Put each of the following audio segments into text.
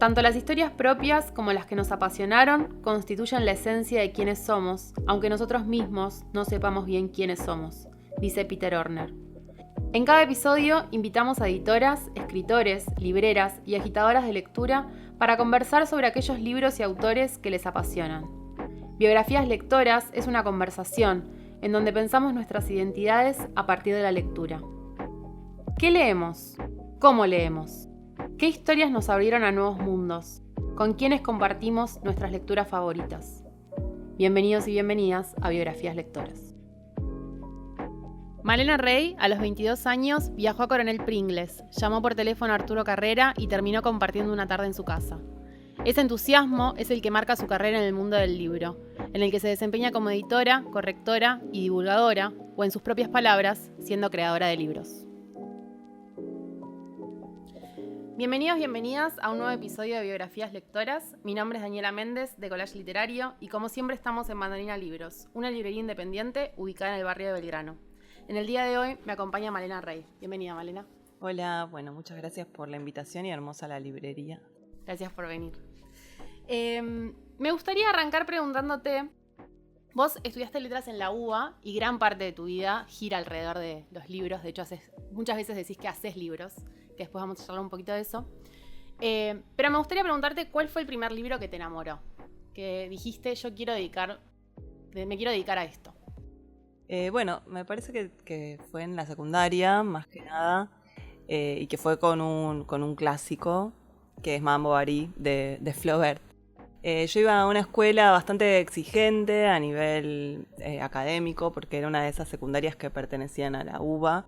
Tanto las historias propias como las que nos apasionaron constituyen la esencia de quiénes somos, aunque nosotros mismos no sepamos bien quiénes somos, dice Peter Orner. En cada episodio invitamos a editoras, escritores, libreras y agitadoras de lectura para conversar sobre aquellos libros y autores que les apasionan. Biografías Lectoras es una conversación en donde pensamos nuestras identidades a partir de la lectura. ¿Qué leemos? ¿Cómo leemos? ¿Qué historias nos abrieron a nuevos mundos? ¿Con quiénes compartimos nuestras lecturas favoritas? Bienvenidos y bienvenidas a Biografías Lectoras. Malena Rey, a los 22 años, viajó a Coronel Pringles, llamó por teléfono a Arturo Carrera y terminó compartiendo una tarde en su casa. Ese entusiasmo es el que marca su carrera en el mundo del libro, en el que se desempeña como editora, correctora y divulgadora, o en sus propias palabras, siendo creadora de libros. Bienvenidos, bienvenidas a un nuevo episodio de Biografías Lectoras. Mi nombre es Daniela Méndez, de Collage Literario, y como siempre estamos en Mandarina Libros, una librería independiente ubicada en el barrio de Belgrano. En el día de hoy me acompaña Malena Rey. Bienvenida, Malena. Hola, bueno, muchas gracias por la invitación y hermosa la librería. Gracias por venir. Me gustaría arrancar preguntándote, vos estudiaste letras en la UBA y gran parte de tu vida gira alrededor de los libros. De hecho, muchas veces decís que haces libros, que después vamos a hablar un poquito de eso. Pero me gustaría preguntarte cuál fue el primer libro que te enamoró, que dijiste me quiero dedicar a esto. Bueno, me parece que fue en la secundaria, más que nada, y que fue con un clásico, que es Madame Bovary, de Flaubert. Yo iba a una escuela bastante exigente a nivel académico, porque era una de esas secundarias que pertenecían a la UBA.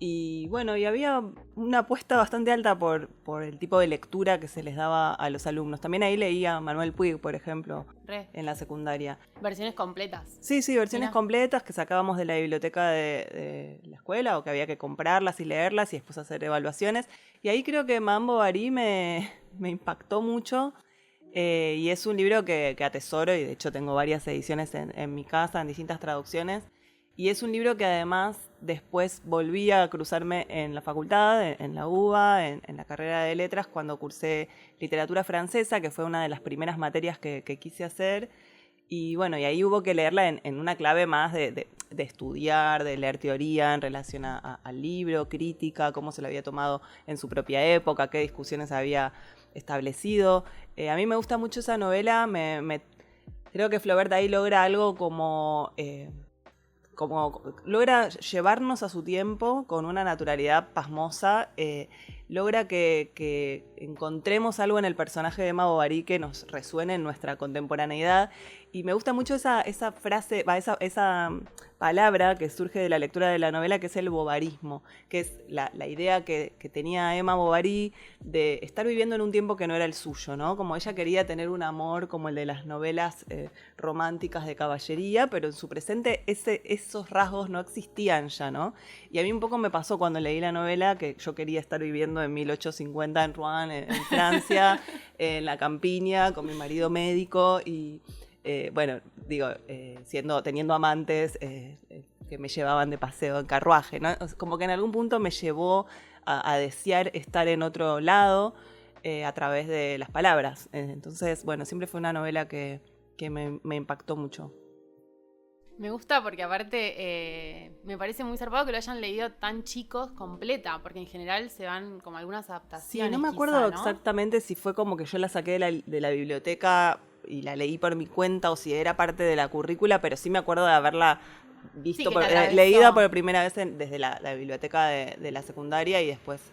Y bueno, y había una apuesta bastante alta por el tipo de lectura que se les daba a los alumnos. También ahí leía Manuel Puig, por ejemplo, en la secundaria. ¿Versiones completas? Sí, versiones completas que sacábamos de la biblioteca de la escuela, o que había que comprarlas y leerlas y después hacer evaluaciones. Y ahí creo que Madame Bovary me impactó mucho. Y es un libro que atesoro, y de hecho tengo varias ediciones en mi casa, en distintas traducciones. Y es un libro que además después volví a cruzarme en la facultad, en la UBA, en la carrera de letras, cuando cursé literatura francesa, que fue una de las primeras materias que quise hacer. Y bueno, y ahí hubo que leerla en una clave más de estudiar, de leer teoría en relación al libro, crítica, cómo se lo había tomado en su propia época, qué discusiones había establecido. A mí me gusta mucho esa novela, creo que Flaubert ahí logra algo como logra llevarnos a su tiempo con una naturalidad pasmosa, logra que encontremos algo en el personaje de Madame Bovary que nos resuene en nuestra contemporaneidad. Y me gusta mucho esa frase, esa palabra que surge de la lectura de la novela, que es el bovarismo, que es la idea que tenía Emma Bovary de estar viviendo en un tiempo que no era el suyo, ¿no? Como ella quería tener un amor como el de las novelas románticas de caballería, pero en su presente esos rasgos no existían ya, ¿no? Y a mí un poco me pasó cuando leí la novela que yo quería estar viviendo en 1850 en Rouen, en Francia, en la campiña, con mi marido médico y... teniendo amantes que me llevaban de paseo en carruaje, ¿no? Como que en algún punto me llevó a desear estar en otro lado a través de las palabras. Entonces, bueno, siempre fue una novela que me impactó mucho. Me gusta porque aparte me parece muy zarpado que lo hayan leído tan chicos completa, porque en general se van como algunas adaptaciones. Sí, no me acuerdo exactamente si fue como que yo la saqué de la biblioteca y la leí por mi cuenta o si era parte de la currícula, pero sí me acuerdo de haberla visto, leída por primera vez desde la biblioteca de la secundaria y después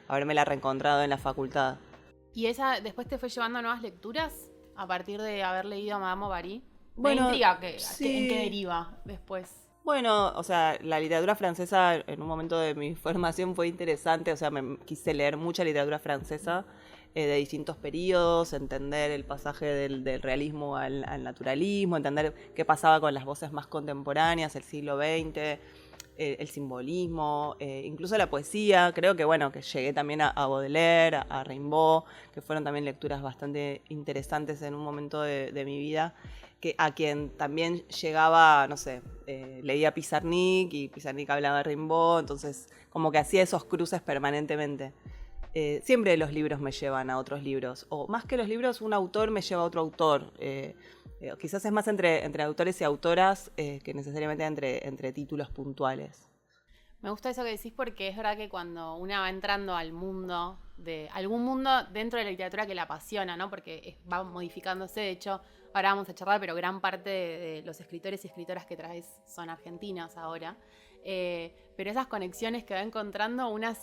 habérmela reencontrado en la facultad. ¿Y esa después te fue llevando a nuevas lecturas a partir de haber leído a Madame Bovary? Bueno, me intriga sí. ¿En qué deriva después? Bueno, o sea, la literatura francesa en un momento de mi formación fue interesante, o sea, me quise leer mucha literatura francesa de distintos periodos, entender el pasaje del realismo al naturalismo, entender qué pasaba con las voces más contemporáneas, el siglo XX, el simbolismo, incluso la poesía. Creo que, bueno, que llegué también a Baudelaire, a Rimbaud, que fueron también lecturas bastante interesantes en un momento de mi vida. A quien también llegaba, no sé, leía Pizarnik y Pizarnik hablaba de Rimbaud, entonces como que hacía esos cruces permanentemente. siempre los libros me llevan a otros libros, o más que los libros, un autor me lleva a otro autor. Quizás es más entre autores y autoras que necesariamente entre títulos puntuales. Me gusta eso que decís porque es verdad que cuando una va entrando al mundo, de algún mundo dentro de la literatura que la apasiona, ¿no? Porque va modificándose, de hecho, ahora vamos a charlar, pero gran parte de los escritores y escritoras que traes son argentinas ahora. Pero esas conexiones que va encontrando, una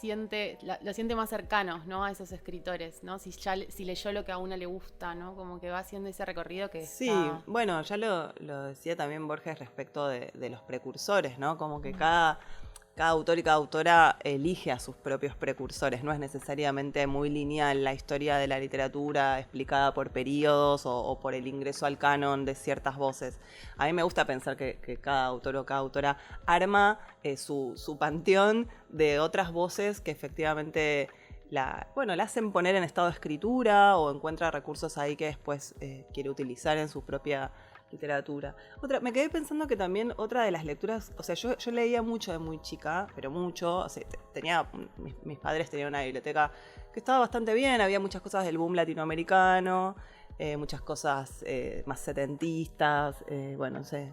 lo siente más cercanos, ¿no? A esos escritores, ¿no? Si leyó lo que a una le gusta, ¿no? Como que va haciendo ese recorrido que sí, bueno, ya lo decía también Borges respecto de los precursores, ¿no? Como que cada autor y cada autora elige a sus propios precursores, no es necesariamente muy lineal la historia de la literatura explicada por periodos o por el ingreso al canon de ciertas voces. A mí me gusta pensar que cada autor o cada autora arma su panteón de otras voces que efectivamente la hacen poner en estado de escritura o encuentra recursos ahí que después quiere utilizar en su propia literatura. Me quedé pensando que también otra de las lecturas, o sea, yo leía mucho de muy chica, pero mucho, o sea, mis padres tenían una biblioteca que estaba bastante bien, había muchas cosas del boom latinoamericano, muchas cosas más setentistas, bueno, no sé,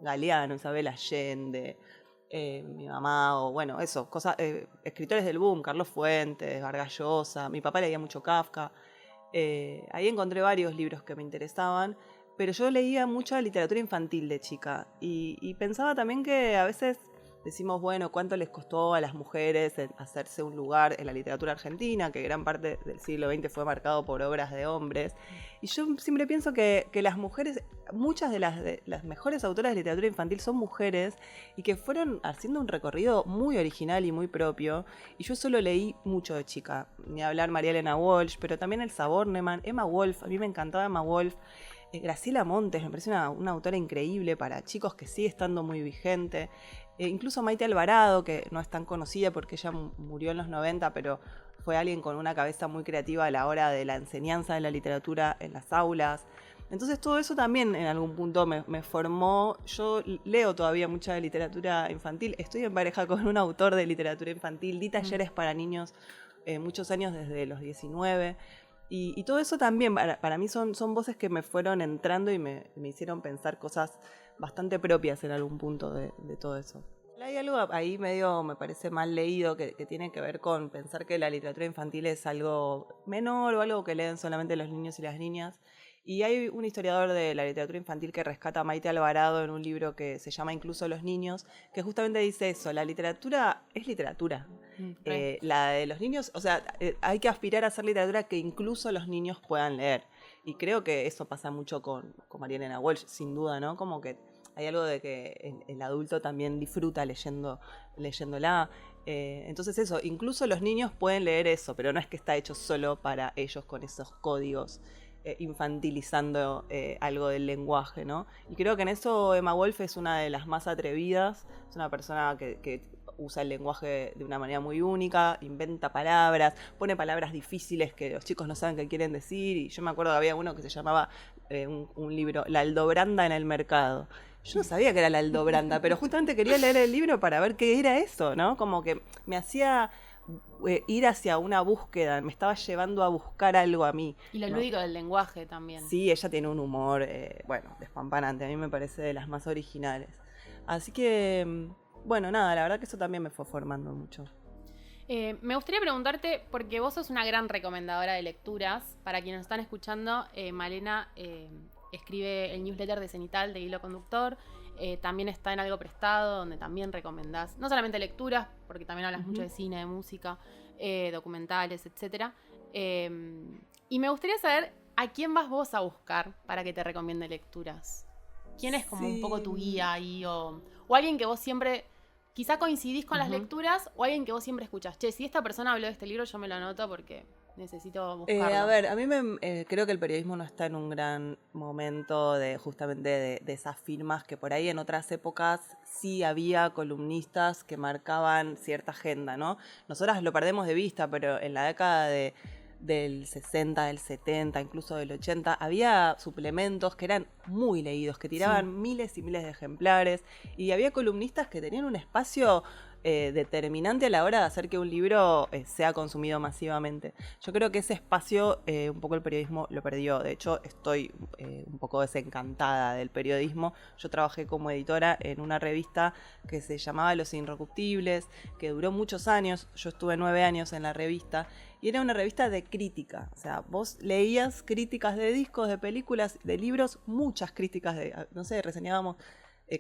Galeano, Isabel Allende, mi mamá, o bueno, eso, cosas, escritores del boom, Carlos Fuentes, Vargas Llosa, mi papá leía mucho Kafka, ahí encontré varios libros que me interesaban. Pero yo leía mucha literatura infantil de chica y pensaba también que a veces decimos, bueno, ¿cuánto les costó a las mujeres hacerse un lugar en la literatura argentina? Que gran parte del siglo XX fue marcado por obras de hombres. Y yo siempre pienso que las mujeres, muchas de las mejores autoras de literatura infantil son mujeres y que fueron haciendo un recorrido muy original y muy propio. Y yo solo leí mucho de chica. Ni hablar María Elena Walsh, pero también Elsa Bornemann, Emma Wolf, a mí me encantaba Emma Wolf. Graciela Montes, me parece una autora increíble para chicos que sigue estando muy vigente. Incluso Maite Alvarado, que no es tan conocida porque ella murió en los 90, pero fue alguien con una cabeza muy creativa a la hora de la enseñanza de la literatura en las aulas. Entonces todo eso también en algún punto me formó. Yo leo todavía mucha literatura infantil. Estoy en pareja con un autor de literatura infantil. Di talleres para niños muchos años desde los 19. Y todo eso también para mí son voces que me fueron entrando y me hicieron pensar cosas bastante propias en algún punto de todo eso. Hay algo ahí medio, me parece mal leído, que tiene que ver con pensar que la literatura infantil es algo menor o algo que leen solamente los niños y las niñas. Y hay un historiador de la literatura infantil que rescata a Maite Alvarado en un libro que se llama Incluso los niños, que justamente dice eso, la literatura es literatura. La de los niños, o sea, hay que aspirar a hacer literatura que incluso los niños puedan leer. Y creo que eso pasa mucho con María Elena Walsh, sin duda, ¿no? Como que hay algo de que el adulto también disfruta leyéndola. Entonces eso, incluso los niños pueden leer eso, pero no es que está hecho solo para ellos con esos códigos. Infantilizando algo del lenguaje, ¿no? Y creo que en eso Emma Wolf es una de las más atrevidas, es una persona que usa el lenguaje de una manera muy única, inventa palabras, pone palabras difíciles que los chicos no saben qué quieren decir, y yo me acuerdo que había uno que se llamaba un libro, La Aldobranda en el mercado. Yo no sabía que era la Aldobranda, pero justamente quería leer el libro para ver qué era eso, ¿no? Como que me hacía ir hacia una búsqueda, me estaba llevando a buscar algo a mí. Y lo lúdico del lenguaje también. Sí, ella tiene un humor, despampanante, a mí me parece de las más originales. Así que, bueno, nada, la verdad que eso también me fue formando mucho. Me gustaría preguntarte, porque vos sos una gran recomendadora de lecturas, para quienes nos están escuchando, Malena escribe el newsletter de Cenital de Hilo Conductor, también está en Algo Prestado, donde también recomendás, no solamente lecturas, porque también hablas mucho de cine, de música, documentales, etc. Y me gustaría saber a quién vas vos a buscar para que te recomiende lecturas. ¿Quién es como un poco tu guía ahí? O alguien que vos siempre, quizá coincidís con las lecturas, o alguien que vos siempre escuchás. Che, si esta persona habló de este libro, yo me lo anoto porque necesito buscarlo. A ver, a mí creo que el periodismo no está en un gran momento justamente de esas firmas que por ahí en otras épocas sí había columnistas que marcaban cierta agenda, ¿no? Nosotras lo perdemos de vista, pero en la década del 60, del 70, incluso del 80, había suplementos que eran muy leídos, que tiraban miles y miles de ejemplares, y había columnistas que tenían un espacio determinante a la hora de hacer que un libro sea consumido masivamente. Yo creo que ese espacio un poco el periodismo lo perdió. De hecho, estoy un poco desencantada del periodismo. Yo trabajé como editora en una revista que se llamaba Los Incorruptibles, que duró muchos años. Yo estuve 9 años en la revista y era una revista de crítica. O sea, vos leías críticas de discos, de películas, de libros, muchas críticas no sé, reseñábamos,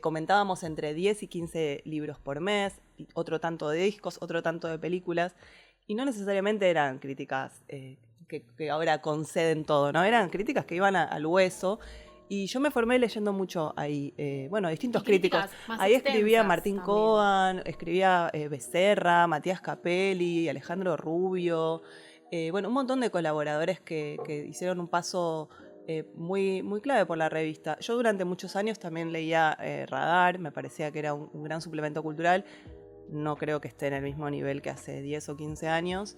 comentábamos entre 10 y 15 libros por mes, y otro tanto de discos, otro tanto de películas, y no necesariamente eran críticas que ahora conceden todo, ¿no? Eran críticas que iban al hueso, y yo me formé leyendo mucho ahí, distintos críticos. Ahí escribía Martín Cohen, escribía Becerra, Matías Capelli, Alejandro Rubio, un montón de colaboradores que hicieron un paso muy, muy clave por la revista. Yo durante muchos años también leía Radar, me parecía que era un gran suplemento cultural. No creo que esté en el mismo nivel que hace 10 o 15 años.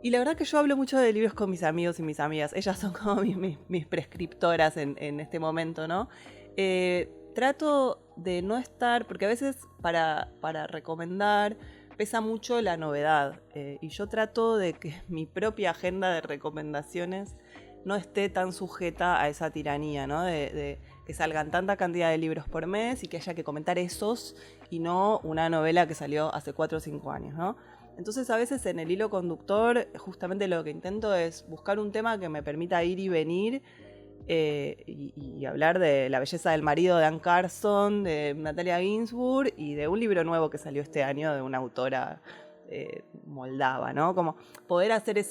Y la verdad que yo hablo mucho de libros con mis amigos y mis amigas. Ellas son como mis prescriptoras en este momento, ¿no? Trato de no estar, porque a veces para recomendar pesa mucho la novedad. Y yo trato de que mi propia agenda de recomendaciones no esté tan sujeta a esa tiranía, ¿no? De que salgan tanta cantidad de libros por mes y que haya que comentar esos y no una novela que salió hace 4 o 5 años, ¿no? Entonces a veces en el hilo conductor justamente lo que intento es buscar un tema que me permita ir y venir y hablar de La belleza del marido de Anne Carson, de Natalia Ginsburg y de un libro nuevo que salió este año de una autora moldava, ¿no? Como poder hacer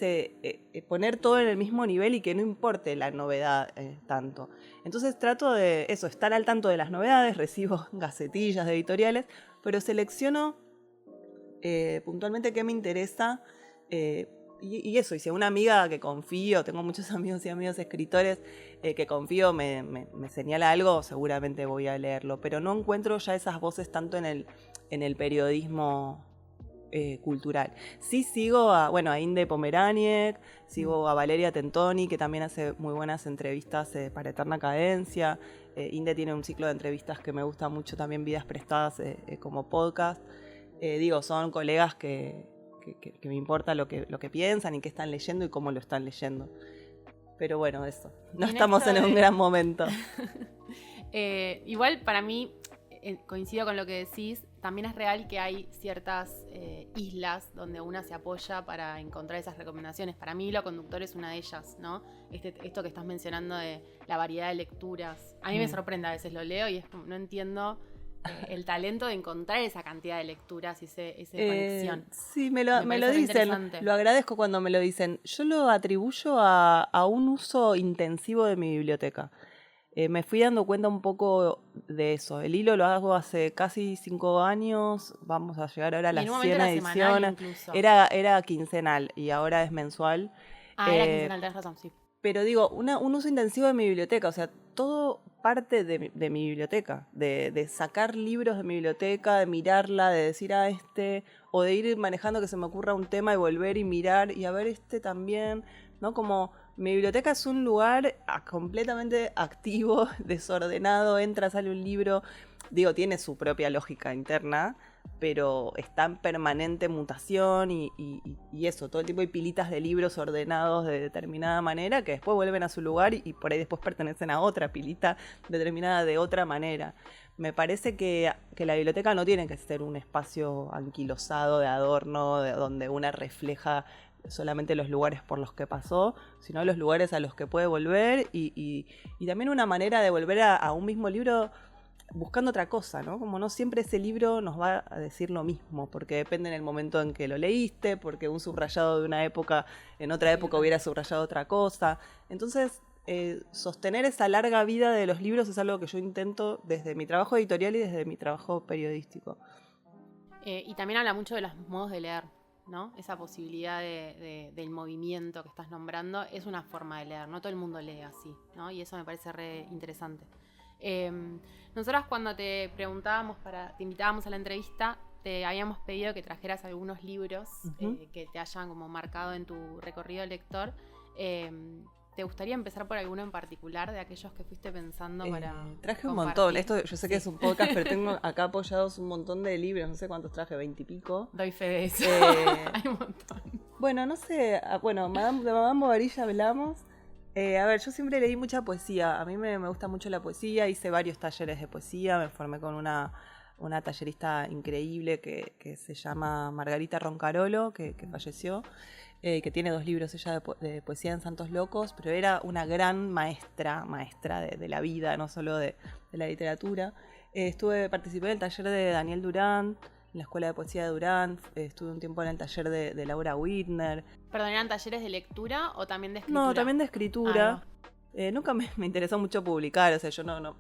poner todo en el mismo nivel y que no importe la novedad tanto. Entonces trato de eso, estar al tanto de las novedades, recibo gacetillas de editoriales, pero selecciono puntualmente qué me interesa y eso, y si a una amiga que confío, tengo muchos amigos y amigas escritores que confío me señala algo, seguramente voy a leerlo, pero no encuentro ya esas voces tanto en el periodismo cultural. Sí sigo a Inde Pomeraniec, sigo a Valeria Tentoni, que también hace muy buenas entrevistas para Eterna Cadencia. Inde tiene un ciclo de entrevistas que me gusta mucho, también Vidas Prestadas como podcast. Son colegas que me importa lo que piensan y qué están leyendo y cómo lo están leyendo. Pero bueno, eso. No estamos en un gran momento. Igual para mí, coincido con lo que decís, también es real que hay ciertas islas donde una se apoya para encontrar esas recomendaciones. Para mí, Hilo Conductor es una de ellas, ¿no? Esto que estás mencionando de la variedad de lecturas. A mí me sorprende, a veces lo leo y es como, no entiendo el talento de encontrar esa cantidad de lecturas y esa conexión. Sí, me lo dicen, lo agradezco cuando me lo dicen. Yo lo atribuyo a un uso intensivo de mi biblioteca. Me fui dando cuenta un poco de eso. El hilo lo hago hace casi 5 años, vamos a llegar ahora a las 100 ediciones. Era quincenal y ahora es mensual. Era quincenal, tenés razón, sí. Pero digo, un uso intensivo de mi biblioteca, o sea, todo parte de mi biblioteca, de sacar libros de mi biblioteca, de mirarla, de decir o de ir manejando que se me ocurra un tema y volver y mirar y a ver también, ¿no? Como mi biblioteca es un lugar completamente activo, desordenado, entra, sale un libro, tiene su propia lógica interna, pero está en permanente mutación y eso, todo el tiempo hay pilitas de libros ordenados de determinada manera que después vuelven a su lugar y por ahí después pertenecen a otra pilita determinada de otra manera. Me parece que la biblioteca no tiene que ser un espacio anquilosado de adorno, donde una refleja solamente los lugares por los que pasó, sino los lugares a los que puede volver y también una manera de volver a un mismo libro buscando otra cosa, ¿no? Como no siempre ese libro nos va a decir lo mismo, porque depende en el momento en que lo leíste, porque un subrayado de una época, en otra época hubiera subrayado otra cosa. Entonces, sostener esa larga vida de los libros es algo que yo intento desde mi trabajo editorial y desde mi trabajo periodístico. Y también habla mucho de los modos de leer, ¿no? Esa posibilidad del movimiento que estás nombrando es una forma de leer, no todo el mundo lee así, ¿no? Y eso me parece re interesante. Nosotras cuando te invitábamos a la entrevista, te habíamos pedido que trajeras algunos libros que te hayan como marcado en tu recorrido lector. ¿Te gustaría empezar por alguno en particular de aquellos que fuiste pensando para traje un compartir? montón. Esto yo sé que es un podcast, pero tengo acá apoyados un montón de libros. No sé cuántos traje, 20 y pico. Doy fe de eso. Hay un montón. Bueno, no sé. Bueno, de Madame Bovary ya hablamos. A ver, yo siempre leí mucha poesía. A mí me gusta mucho la poesía. Hice varios talleres de poesía. Me formé con una tallerista increíble que se llama Margarita Roncarolo, que falleció. Que tiene 2 libros ella de poesía en Santos Locos, pero era una gran maestra de la vida, no solo de la literatura. Participé del taller de Daniel Durán, en la Escuela de Poesía de Durán, estuve un tiempo en el taller de Laura Whitner. ¿Perdón, eran talleres de lectura o también de escritura? No, también de escritura. Nunca me interesó mucho publicar, o sea, yo no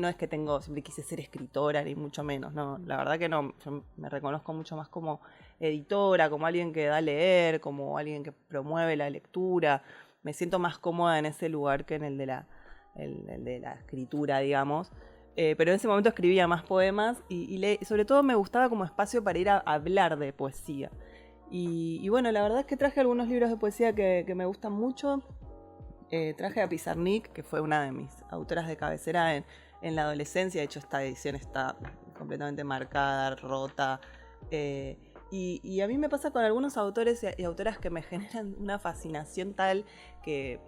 es que siempre quise ser escritora, ni mucho menos, no, la verdad que no, yo me reconozco mucho más como editora, como alguien que da a leer, como alguien que promueve la lectura, me siento más cómoda en ese lugar que en el de la escritura, digamos, pero en ese momento escribía más poemas y sobre todo me gustaba como espacio para ir a hablar de poesía, y bueno, la verdad es que traje algunos libros de poesía que me gustan mucho. Traje a Pizarnik, que fue una de mis autoras de cabecera en la adolescencia. De hecho, esta edición está completamente marcada, rota. Y a mí me pasa con algunos autores y autoras que me generan una fascinación tal que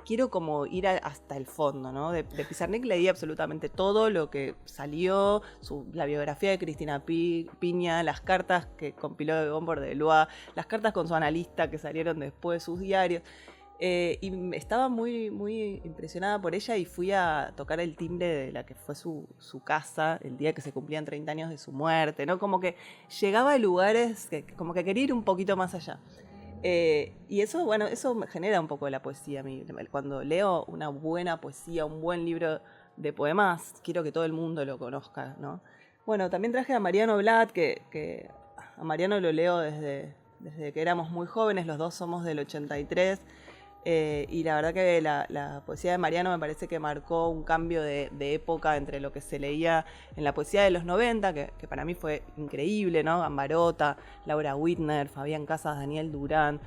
quiero como ir hasta el fondo, ¿no? De Pizarnik leí absolutamente todo lo que salió, la biografía de Cristina Piña, las cartas que compiló de Goncourt de Lois, las cartas con su analista que salieron después, sus diarios. Y estaba muy, muy impresionada por ella y fui a tocar el timbre de la que fue su casa el día que se cumplían 30 años de su muerte, ¿no? Como que llegaba a lugares como que quería ir un poquito más allá. Y eso, bueno, eso me genera un poco de la poesía a mí. Cuando leo una buena poesía, un buen libro de poemas, quiero que todo el mundo lo conozca, ¿no? Bueno, también traje a Mariano Blatt, que a Mariano lo leo desde que éramos muy jóvenes, los dos somos del 83. Y la verdad que la poesía de Mariano me parece que marcó un cambio de época entre lo que se leía en la poesía de los 90, que para mí fue increíble, ¿no? Gambarota, Laura Whitner, Fabián Casas, Daniel Durán,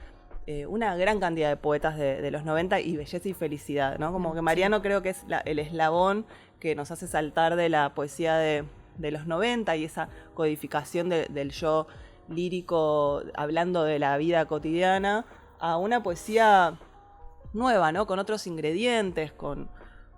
una gran cantidad de poetas de los 90 y belleza y felicidad, ¿no? Como que Mariano creo que es el eslabón que nos hace saltar de la poesía de los 90 y esa codificación del yo lírico hablando de la vida cotidiana a una poesía nueva, ¿no? Con otros ingredientes, con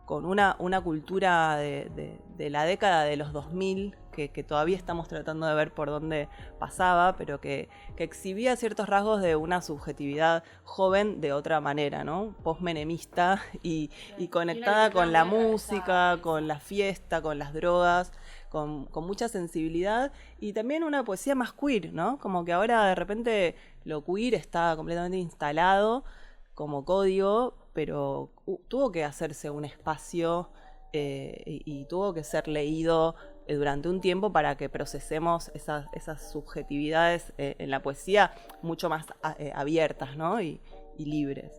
una cultura de la década de los 2000 que todavía estamos tratando de ver por dónde pasaba, pero que exhibía ciertos rasgos de una subjetividad joven de otra manera, ¿no? Postmenemista y conectada con la música, con la fiesta, con las drogas, con mucha sensibilidad y también una poesía más queer, ¿no? Como que ahora de repente lo queer está completamente instalado como código, pero tuvo que hacerse un espacio y tuvo que ser leído durante un tiempo para que procesemos esas subjetividades en la poesía mucho más abiertas, ¿no? y libres.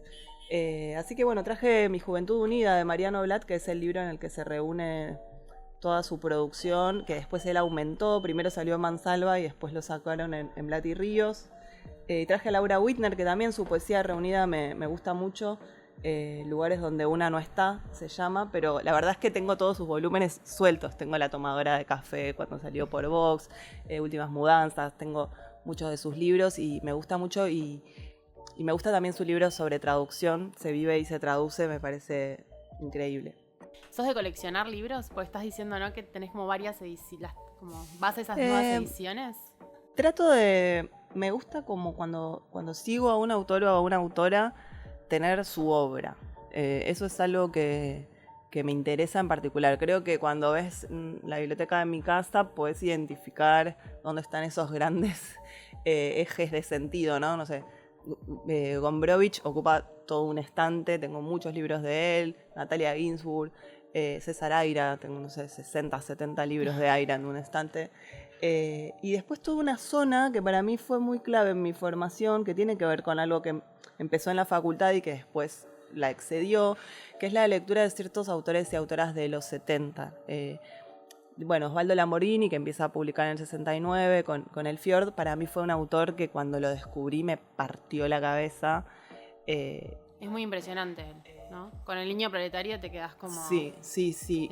Así que bueno, traje Mi Juventud Unida de Mariano Blatt, que es el libro en el que se reúne toda su producción, que después él aumentó, primero salió en Mansalva y después lo sacaron en Blatt y Ríos. Traje a Laura Whitner, que también su poesía reunida me gusta mucho. Lugares donde una no está, se llama, pero la verdad es que tengo todos sus volúmenes sueltos. Tengo La tomadora de café cuando salió por Vox, Últimas mudanzas, tengo muchos de sus libros y me gusta mucho y me gusta también su libro sobre traducción, Se vive y se traduce, me parece increíble. ¿Sos de coleccionar libros? Porque estás diciendo, ¿no?, que tenés como varias ediciones, como vas a esas nuevas ediciones. Trato de... Me gusta como cuando sigo a un autor o a una autora tener su obra. Eso es algo que me interesa en particular. Creo que cuando ves la biblioteca de mi casa podés identificar dónde están esos grandes ejes de sentido, ¿no? No sé, Gombrowicz ocupa todo un estante, tengo muchos libros de él, Natalia Ginsburg, César Aira, tengo, no sé, 60, 70 libros de Aira en un estante. Y después toda una zona que para mí fue muy clave en mi formación, que tiene que ver con algo que empezó en la facultad y que después la excedió, que es la lectura de ciertos autores y autoras de los 70. Bueno, Osvaldo Lamborghini, que empieza a publicar en el 69 con El Fiord, para mí fue un autor que cuando lo descubrí me partió la cabeza. Es muy impresionante, ¿no? Con el niño proletario te quedás como... Sí.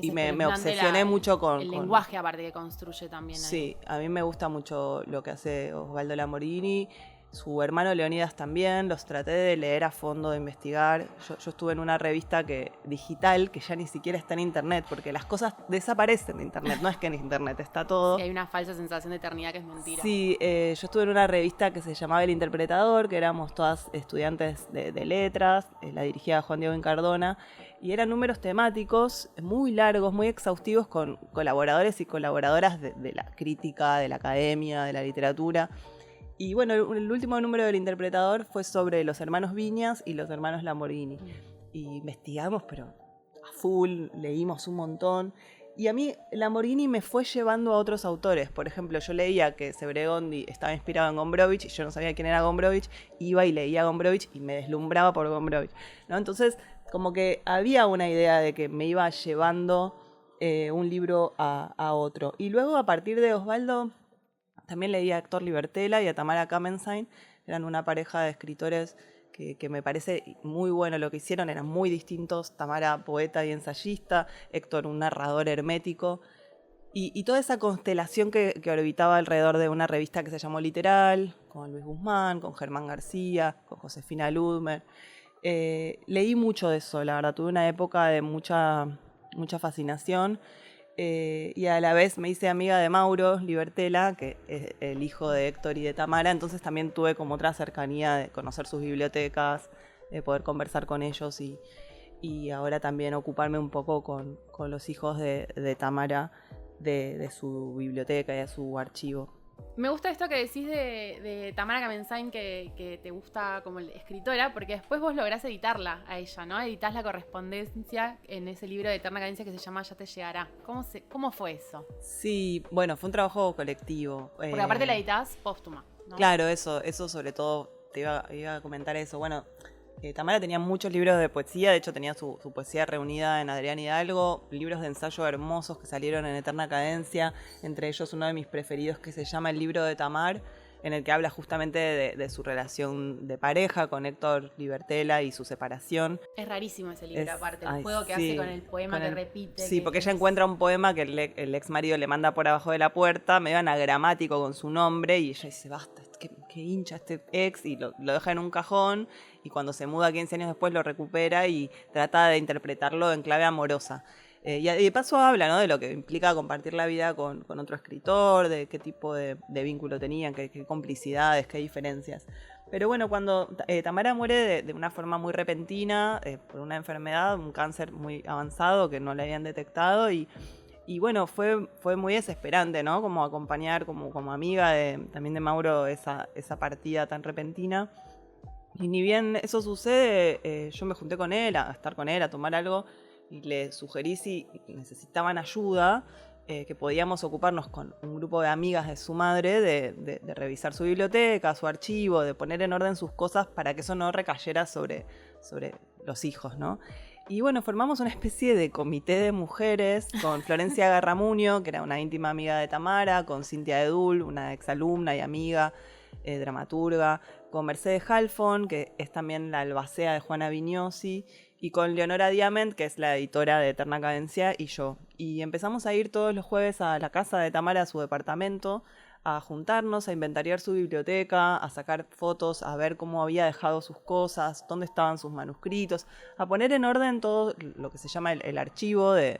Y me espeluznante obsesioné mucho con... El lenguaje aparte que construye también ahí. Sí, a mí me gusta mucho lo que hace Osvaldo Lamborghini, su hermano Leonidas también, los traté de leer a fondo, de investigar. Yo estuve en una revista digital que ya ni siquiera está en internet, porque las cosas desaparecen de internet, no es que en internet está todo. Sí, hay una falsa sensación de eternidad que es mentira. Sí, yo estuve en una revista que se llamaba El Interpretador, que éramos todas estudiantes de letras, la dirigía Juan Diego Incardona, y eran números temáticos muy largos, muy exhaustivos, con colaboradores y colaboradoras de la crítica, de la academia, de la literatura. Y bueno, el último número del Interpretador fue sobre los hermanos Viñas y los hermanos Lamborghini. Y investigamos, pero a full, leímos un montón. Y a mí Lamborghini me fue llevando a otros autores. Por ejemplo, yo leía que Sebregondi estaba inspirado en Gombrowicz y yo no sabía quién era Gombrowicz. Iba y leía Gombrowicz y me deslumbraba por Gombrowicz, ¿no? Entonces, como que había una idea de que me iba llevando un libro a otro. Y luego, a partir de Osvaldo, también leí a Héctor Libertela y a Tamara Kamenstein. Eran una pareja de escritores que me parece muy bueno lo que hicieron. Eran muy distintos. Tamara, poeta y ensayista. Héctor, un narrador hermético. Y toda esa constelación que orbitaba alrededor de una revista que se llamó Literal, con Luis Guzmán, con Germán García, con Josefina Ludmer. Leí mucho de eso, la verdad. Tuve una época de mucha fascinación. Y a la vez me hice amiga de Mauro Libertela, que es el hijo de Héctor y de Tamara, entonces también tuve como otra cercanía de conocer sus bibliotecas, de poder conversar con ellos y ahora también ocuparme un poco con los hijos de Tamara, de su biblioteca y de su archivo. Me gusta esto que decís de Tamara Kamenstein, que te gusta como escritora, porque después vos lográs editarla a ella, ¿no? Editás la correspondencia en ese libro de Eterna Cadencia que se llama Ya te llegará. ¿Cómo fue eso? Sí, bueno, fue un trabajo colectivo. Porque aparte la editás póstuma, ¿no? Claro, eso sobre todo te iba a comentar eso. Bueno, Tamara tenía muchos libros de poesía, de hecho tenía su poesía reunida en Adrián Hidalgo, libros de ensayo hermosos que salieron en Eterna Cadencia, entre ellos uno de mis preferidos que se llama El libro de Tamar, en el que habla justamente de su relación de pareja con Héctor Libertela y su separación. Es rarísimo ese libro, aparte, el juego que hace con el poema que repite. Sí, porque ella encuentra un poema que el ex marido le manda por abajo de la puerta, medio anagramático con su nombre, y ella dice, basta, qué hincha este ex, y lo deja en un cajón, y cuando se muda 15 años después lo recupera y trata de interpretarlo en clave amorosa. Y de paso habla, ¿no?, de lo que implica compartir la vida con otro escritor, de qué tipo de vínculo tenían, qué complicidades, qué diferencias. Pero bueno, cuando Tamara muere de una forma muy repentina, por una enfermedad, un cáncer muy avanzado que no le habían detectado, y bueno, fue muy desesperante, ¿no? Como acompañar como amiga también de Mauro esa partida tan repentina. Y ni bien eso sucede, yo me junté con él, a estar con él, a tomar algo, y le sugerí si necesitaban ayuda, que podíamos ocuparnos con un grupo de amigas de su madre de revisar su biblioteca, su archivo, de poner en orden sus cosas para que eso no recayera sobre los hijos, ¿no? Y bueno, formamos una especie de comité de mujeres con Florencia Garramuño, que era una íntima amiga de Tamara, con Cintia Edul, una exalumna y amiga, dramaturga, con Mercedes Halfon, que es también la albacea de Juana Vignosi, y con Leonora Diamant, que es la editora de Eterna Cadencia, y yo. Y empezamos a ir todos los jueves a la casa de Tamara, a su departamento, a juntarnos, a inventariar su biblioteca, a sacar fotos, a ver cómo había dejado sus cosas, dónde estaban sus manuscritos, a poner en orden todo lo que se llama el archivo de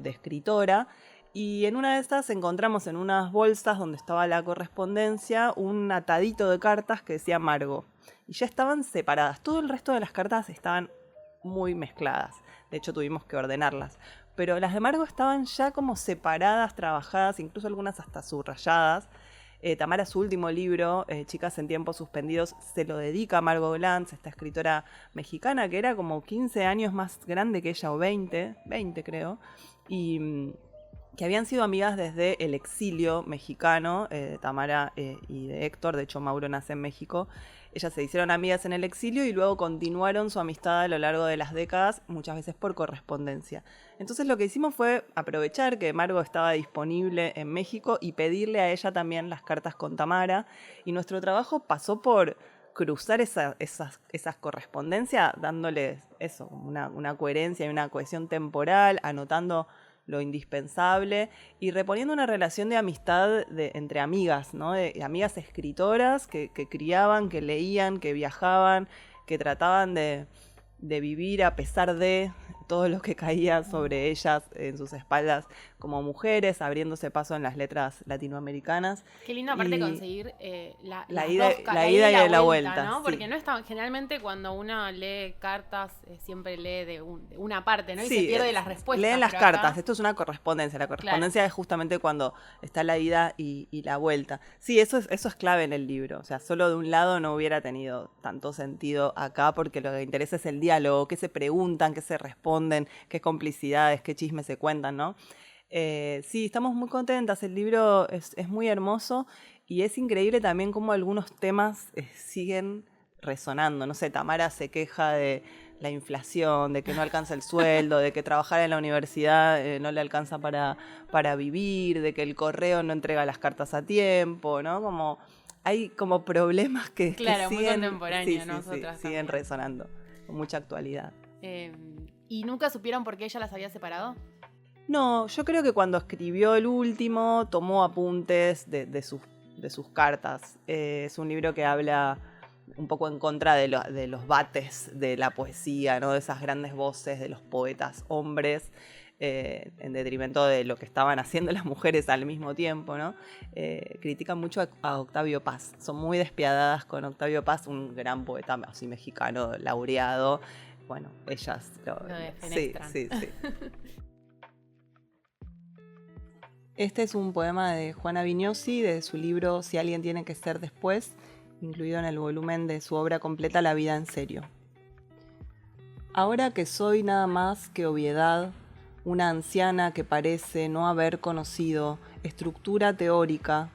escritora. Y en una de estas encontramos en unas bolsas donde estaba la correspondencia un atadito de cartas que decía Margo. Y ya estaban separadas. Todo el resto de las cartas estaban muy mezcladas. De hecho, tuvimos que ordenarlas. Pero las de Margo estaban ya como separadas, trabajadas, incluso algunas hasta subrayadas. Tamara, su último libro, Chicas en tiempos suspendidos, se lo dedica a Margo Glantz, esta escritora mexicana que era como 15 años más grande que ella, o 20 creo, y que habían sido amigas desde el exilio mexicano, Tamara y de Héctor. De hecho, Mauro nace en México. Ellas se hicieron amigas en el exilio y luego continuaron su amistad a lo largo de las décadas, muchas veces por correspondencia. Entonces lo que hicimos fue aprovechar que Margo estaba disponible en México y pedirle a ella también las cartas con Tamara. Y nuestro trabajo pasó por cruzar esas correspondencias dándoles eso, una coherencia y una cohesión temporal, anotando lo indispensable y reponiendo una relación de amistad entre amigas, ¿no? De amigas escritoras que criaban, que leían, que viajaban, que trataban de vivir a pesar de todo lo que caía sobre ellas en sus espaldas como mujeres, abriéndose paso en las letras latinoamericanas. Qué lindo aparte conseguir la ida y la vuelta, ¿no? sí. Porque no es tan, generalmente cuando uno lee cartas siempre lee de una parte, ¿no? Y sí, se pierde las respuestas. Leen las cartas, esto es una correspondencia. La correspondencia es justamente cuando está la ida y la vuelta. Sí, eso es clave en el libro. O sea, solo de un lado no hubiera tenido tanto sentido acá porque lo que interesa es el diálogo, qué se preguntan, qué se responden, qué complicidades, qué chismes se cuentan, ¿no? Sí, estamos muy contentas, el libro es muy hermoso y es increíble también cómo algunos temas siguen resonando. No sé, Tamara se queja de la inflación, de que no alcanza el sueldo, de que trabajar en la universidad no le alcanza para vivir, de que el correo no entrega las cartas a tiempo, ¿no? Como hay como problemas que claro, siguen, muy contemporáneos, siguen resonando con mucha actualidad. ¿Y nunca supieron por qué ella las había separado? No, yo creo que cuando escribió el último tomó apuntes de sus cartas. Es un libro que habla un poco en contra de los bates de la poesía, ¿no? De esas grandes voces de los poetas hombres, en detrimento de lo que estaban haciendo las mujeres al mismo tiempo, ¿no? Critican mucho a Octavio Paz. Son muy despiadadas con Octavio Paz, un gran poeta así mexicano laureado. Bueno, ellas lo defenestran. Sí. Este es un poema de Juana Viñosi, de su libro Si alguien tiene que ser después, incluido en el volumen de su obra completa La vida en serio. Ahora que soy nada más que obviedad, una anciana que parece no haber conocido estructura teórica,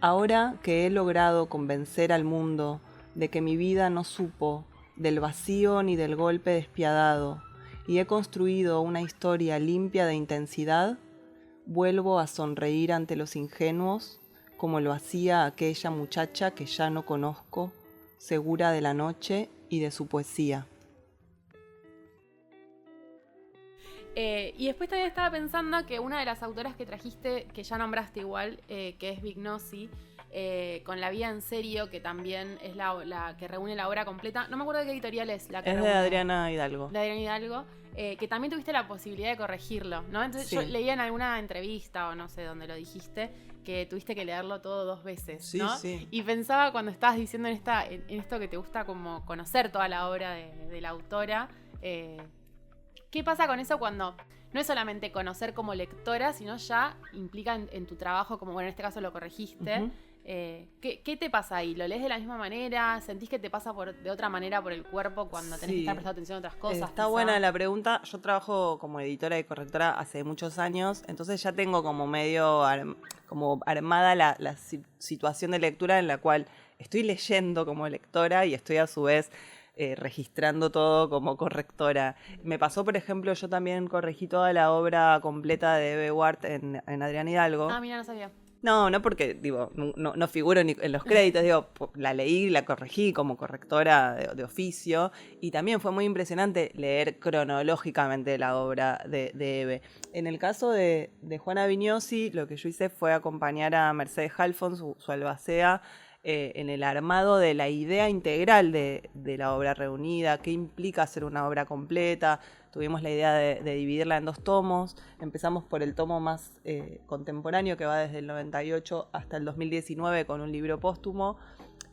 ahora que he logrado convencer al mundo de que mi vida no supo del vacío ni del golpe despiadado, y he construido una historia limpia de intensidad, vuelvo a sonreír ante los ingenuos, como lo hacía aquella muchacha que ya no conozco, segura de la noche y de su poesía. Y después también estaba pensando que una de las autoras que trajiste, que ya nombraste igual, que es Vignosi, con La vida en serio, que también es la que reúne la obra completa. No me acuerdo de qué editorial es la que es reúne. De Adriana Hidalgo. De Adriana Hidalgo, que también tuviste la posibilidad de corregirlo, ¿no? Entonces sí. Yo leía en alguna entrevista, o no sé dónde lo dijiste, que tuviste que leerlo todo 2 veces, ¿no? Sí. Y pensaba cuando estabas diciendo en esto que te gusta como conocer toda la obra de la autora, ¿qué pasa con eso cuando no es solamente conocer como lectora, sino ya implica en tu trabajo, como bueno, en este caso lo corregiste? Uh-huh. ¿Qué te pasa ahí? ¿Lo lees de la misma manera? ¿Sentís que te pasa de otra manera por el cuerpo cuando tenés que estar prestando atención a otras cosas? Está quizá buena la pregunta. Yo trabajo como editora y correctora hace muchos años, entonces ya tengo como medio como armada la situación de lectura en la cual estoy leyendo como lectora y estoy a su vez registrando todo como correctora. Me pasó, por ejemplo, yo también corregí toda la obra completa de Eve Ward en Adriana Hidalgo. Ah, mira, no sabía. No porque, digo, no figuro ni en los créditos, digo, la leí, la corregí como correctora de oficio, y también fue muy impresionante leer cronológicamente la obra de Eve. En el caso de Juana Viñosi, lo que yo hice fue acompañar a Mercedes Halfon, su albacea, en el armado de la idea integral de la obra reunida, qué implica hacer una obra completa. Tuvimos la idea de dividirla en 2 tomos. Empezamos por el tomo más contemporáneo, que va desde el 98 hasta el 2019 con un libro póstumo.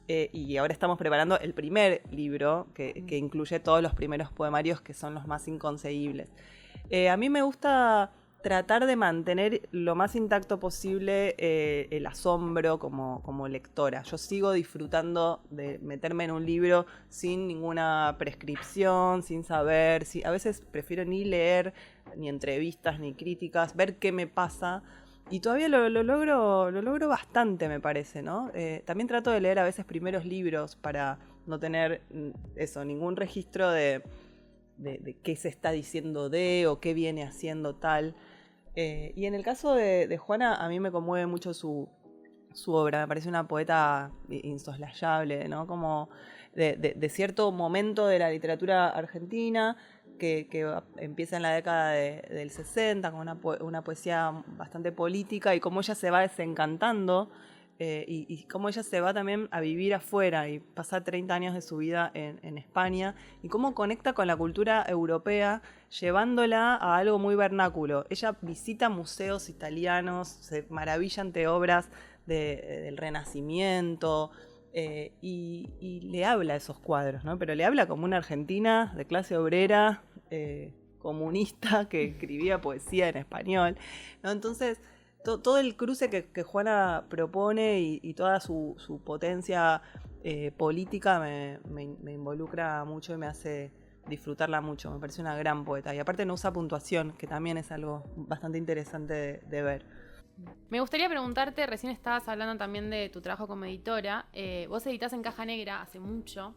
Y ahora estamos preparando el primer libro que incluye todos los primeros poemarios, que son los más inconcebibles. A mí me gusta tratar de mantener lo más intacto posible el asombro como lectora. Yo sigo disfrutando de meterme en un libro sin ninguna prescripción, sin saber. A veces prefiero ni leer, ni entrevistas, ni críticas, ver qué me pasa. Y todavía lo logro bastante, me parece, ¿no? También trato de leer a veces primeros libros para no tener ningún registro de qué se está diciendo o qué viene haciendo tal. Y en el caso de Juana, a mí me conmueve mucho su su obra. Me parece una poeta insoslayable, ¿no? Como de cierto momento de la literatura argentina que empieza en la década del 60 con una poesía bastante política, y cómo ella se va desencantando y cómo ella se va también a vivir afuera y pasa 30 años de su vida en España, y cómo conecta con la cultura europea llevándola a algo muy vernáculo. Ella visita museos italianos, se maravilla ante obras del Renacimiento, y le habla a esos cuadros, ¿no? Pero le habla como una argentina de clase obrera, comunista, que escribía poesía en español, ¿no? Entonces, todo el cruce que Juana propone y toda su potencia política me involucra mucho y me hace disfrutarla mucho. Me parece una gran poeta. Y aparte no usa puntuación, que también es algo bastante interesante de ver. Me gustaría preguntarte, recién estabas hablando también de tu trabajo como editora. Vos editás en Caja Negra hace mucho.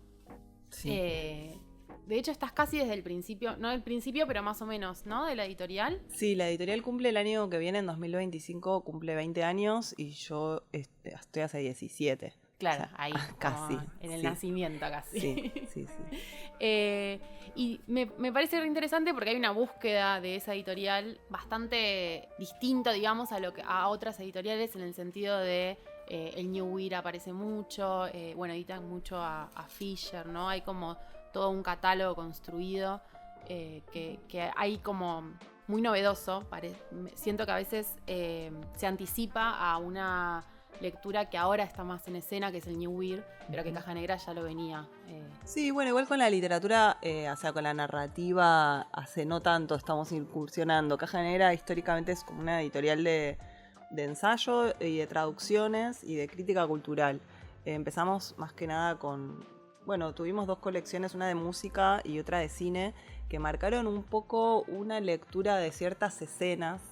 Sí. De hecho, estás casi desde el principio, no del principio, pero más o menos, ¿no? De la editorial. Sí, la editorial cumple el año que viene, en 2025, cumple 20 años y yo estoy hace 17. Claro, o sea, ahí, casi. En el nacimiento casi. Sí. Y me parece re interesante porque hay una búsqueda de esa editorial bastante distinta, digamos, a otras editoriales, en el sentido de el New Weir aparece mucho, editan mucho a Fisher, ¿no? Hay como todo un catálogo construido que hay como muy novedoso. Siento que a veces se anticipa a una lectura que ahora está más en escena, que es el New Weir, pero que Caja Negra ya lo venía. Sí, bueno, igual con la literatura, o sea, con la narrativa, hace no tanto estamos incursionando. Caja Negra históricamente es como una editorial de ensayo y de traducciones y de crítica cultural. Empezamos más que nada tuvimos 2 colecciones, una de música y otra de cine, que marcaron un poco una lectura de ciertas escenas.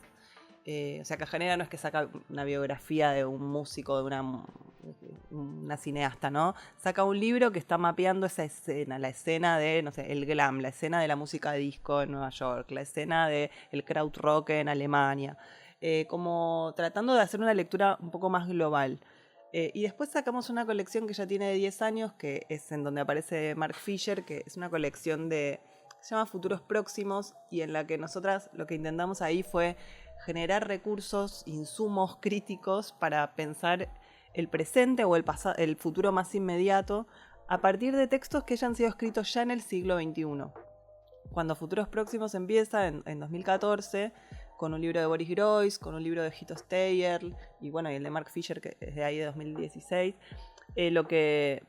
O sea, Caja Negra no es que saca una biografía de un músico, de una cineasta, ¿no? Saca un libro que está mapeando esa escena, la escena de, no sé, el glam, la escena de la música disco en Nueva York, la escena del krautrock en Alemania, como tratando de hacer una lectura un poco más global. Y después sacamos una colección que ya tiene 10 años, que es en donde aparece Mark Fisher, que es una colección se llama Futuros Próximos, y en la que nosotras lo que intentamos ahí fue generar recursos, insumos críticos para pensar el presente o el futuro más inmediato a partir de textos que hayan sido escritos ya en el siglo XXI. Cuando Futuros Próximos empieza en 2014, con un libro de Boris Groys, con un libro de Gito Steyer y el de Mark Fisher, que es de ahí de 2016, lo que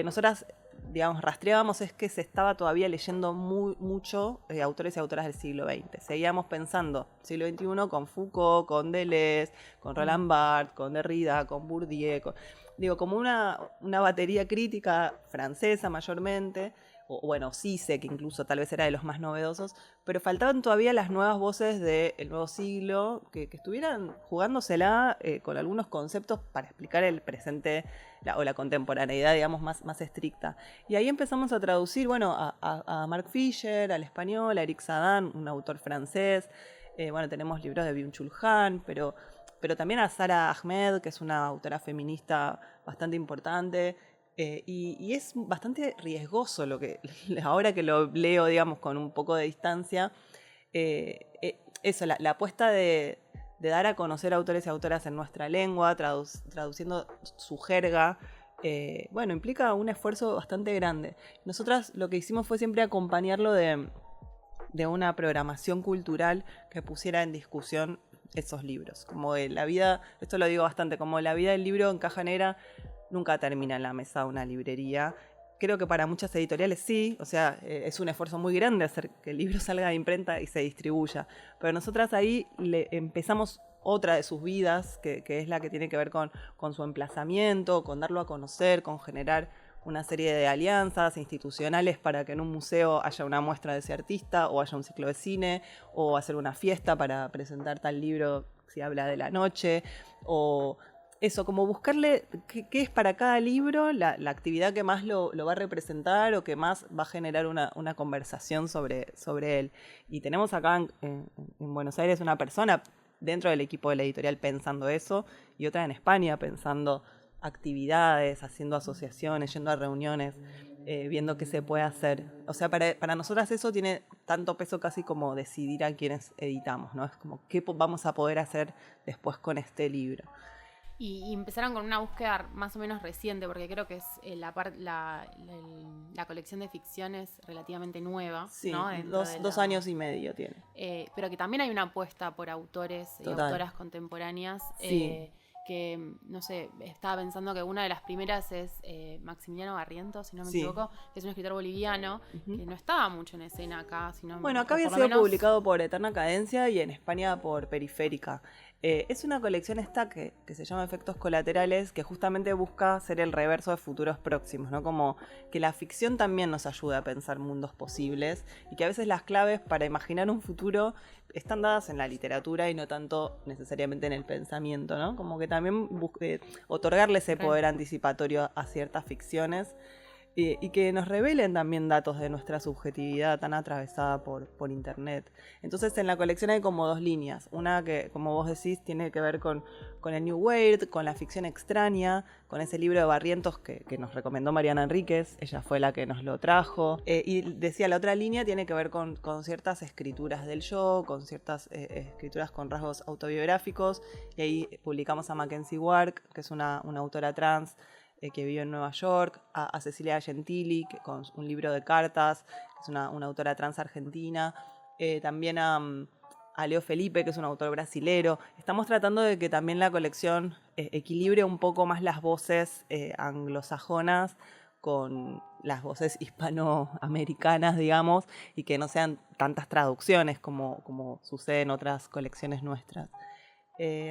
nosotras, digamos, rastreábamos es que se estaba todavía leyendo mucho autores y autoras del siglo XX. Seguíamos pensando siglo XXI con Foucault, con Deleuze, con Roland Barthes, con Derrida, con Bourdieu, como una batería crítica francesa mayormente, o Zizek, que incluso tal vez era de los más novedosos, pero faltaban todavía las nuevas voces del nuevo siglo que estuvieran jugándosela con algunos conceptos para explicar el presente o la contemporaneidad, digamos, más estricta. Y ahí empezamos a traducir, a Mark Fisher, al español, a Eric Sadan, un autor francés. Tenemos libros de Byung-Chul Han, pero también a Sara Ahmed, que es una autora feminista bastante importante. Y es bastante riesgoso ahora que lo leo, digamos, con un poco de distancia, la apuesta de dar a conocer autores y autoras en nuestra lengua, traduciendo su jerga, implica un esfuerzo bastante grande. Nosotras lo que hicimos fue siempre acompañarlo de una programación cultural que pusiera en discusión esos libros. Como la vida, esto lo digo bastante, como la vida del libro en Caja Negra nunca termina en la mesa de una librería. Creo que para muchas editoriales sí, o sea, es un esfuerzo muy grande hacer que el libro salga de imprenta y se distribuya. Pero nosotras ahí le empezamos otra de sus vidas, que es la que tiene que ver con su emplazamiento, con darlo a conocer, con generar una serie de alianzas institucionales para que en un museo haya una muestra de ese artista, o haya un ciclo de cine, o hacer una fiesta para presentar tal libro si habla de la noche, o eso, como buscarle qué es para cada libro la actividad que más lo va a representar o que más va a generar una conversación sobre él. Y tenemos acá en Buenos Aires una persona, dentro del equipo de la editorial pensando eso, y otra en España pensando actividades, haciendo asociaciones, yendo a reuniones, viendo qué se puede hacer. O sea, para nosotras eso tiene tanto peso casi como decidir a quiénes editamos, ¿no? Es como qué vamos a poder hacer después con este libro. Y empezaron con una búsqueda más o menos reciente, porque creo que es la colección de ficción es relativamente nueva. Sí, ¿no? 2 años y medio tiene. Pero que también hay una apuesta por autores y autoras contemporáneas. Sí. Que, no sé, estaba pensando que una de las primeras es Maximiliano Barrientos, si no me Sí. equivoco, que es un escritor boliviano, que no estaba mucho en escena acá. Sino Bueno, acá había sido publicado por Eterna Cadencia y en España por Periférica. Es una colección esta que se llama Efectos Colaterales, que justamente busca ser el reverso de futuros próximos, ¿no? Como que la ficción también nos ayuda a pensar mundos posibles y que a veces las claves para imaginar un futuro están dadas en la literatura y no tanto necesariamente en el pensamiento, ¿no? Como que también otorgarle ese poder anticipatorio a ciertas ficciones. Y que nos revelen también datos de nuestra subjetividad tan atravesada por internet. Entonces en la colección hay como 2 líneas. Una que, como vos decís, tiene que ver con el New Weird, con la ficción extraña, con ese libro de Barrientos que nos recomendó Mariana Enríquez. Ella fue la que nos lo trajo. Y decía, la otra línea tiene que ver con ciertas escrituras del yo, con ciertas escrituras con rasgos autobiográficos. Y ahí publicamos a Mackenzie Wark, que es una autora trans, que vive en Nueva York, a Cecilia Gentili, con un libro de cartas, que es una autora trans argentina, también a Leo Felipe, que es un autor brasilero. Estamos tratando de que también la colección equilibre un poco más las voces anglosajonas con las voces hispanoamericanas, digamos, y que no sean tantas traducciones como sucede en otras colecciones nuestras.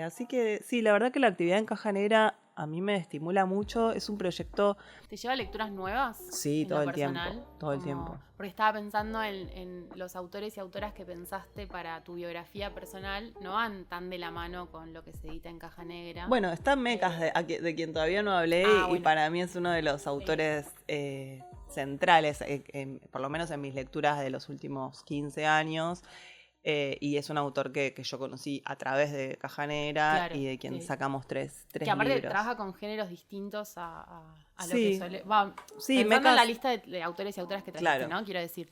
Así que sí, la verdad que la actividad en Caja Negra a mí me estimula mucho. Es un proyecto... ¿Te lleva a lecturas nuevas? Sí, todo el tiempo. Todo el tiempo. Porque estaba pensando en los autores y autoras que pensaste para tu biografía personal. No van tan de la mano con lo que se edita en Caja Negra. Bueno, está Mecas, de quien todavía no hablé, y para mí es uno de los autores centrales, por lo menos en mis lecturas de los últimos 15 años. Y es un autor que yo conocí a través de Caja Negra, y de quien sacamos tres que aparte libros. Trabaja con géneros distintos a lo Sí. que suele... Sí, pensando en la lista de autores y autoras que trajiste, claro, ¿no? Quiero decir.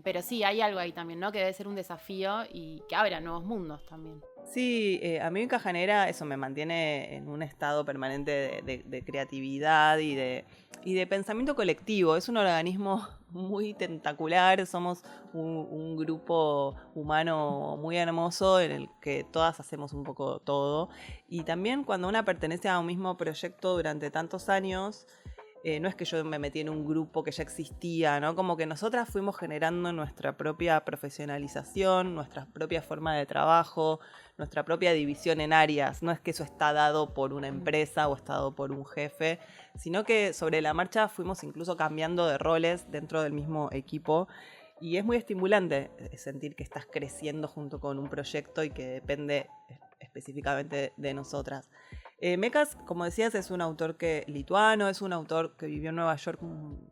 Pero sí, hay algo ahí también, ¿no? Que debe ser un desafío y que abra nuevos mundos también. Sí, a mí en Caja Negra eso me mantiene en un estado permanente de creatividad y de pensamiento colectivo. Es un organismo muy tentacular, somos un grupo humano muy hermoso en el que todas hacemos un poco todo. Y también cuando una pertenece a un mismo proyecto durante tantos años, no es que yo me metí en un grupo que ya existía, ¿no? Como que nosotras fuimos generando nuestra propia profesionalización, nuestra propia forma de trabajo, nuestra propia división en áreas. No es que eso está dado por una empresa o está dado por un jefe, sino que sobre la marcha fuimos incluso cambiando de roles dentro del mismo equipo. Y es muy estimulante sentir que estás creciendo junto con un proyecto y que depende específicamente de nosotras. Mecas, como decías, es un autor lituano, es un autor que vivió en Nueva York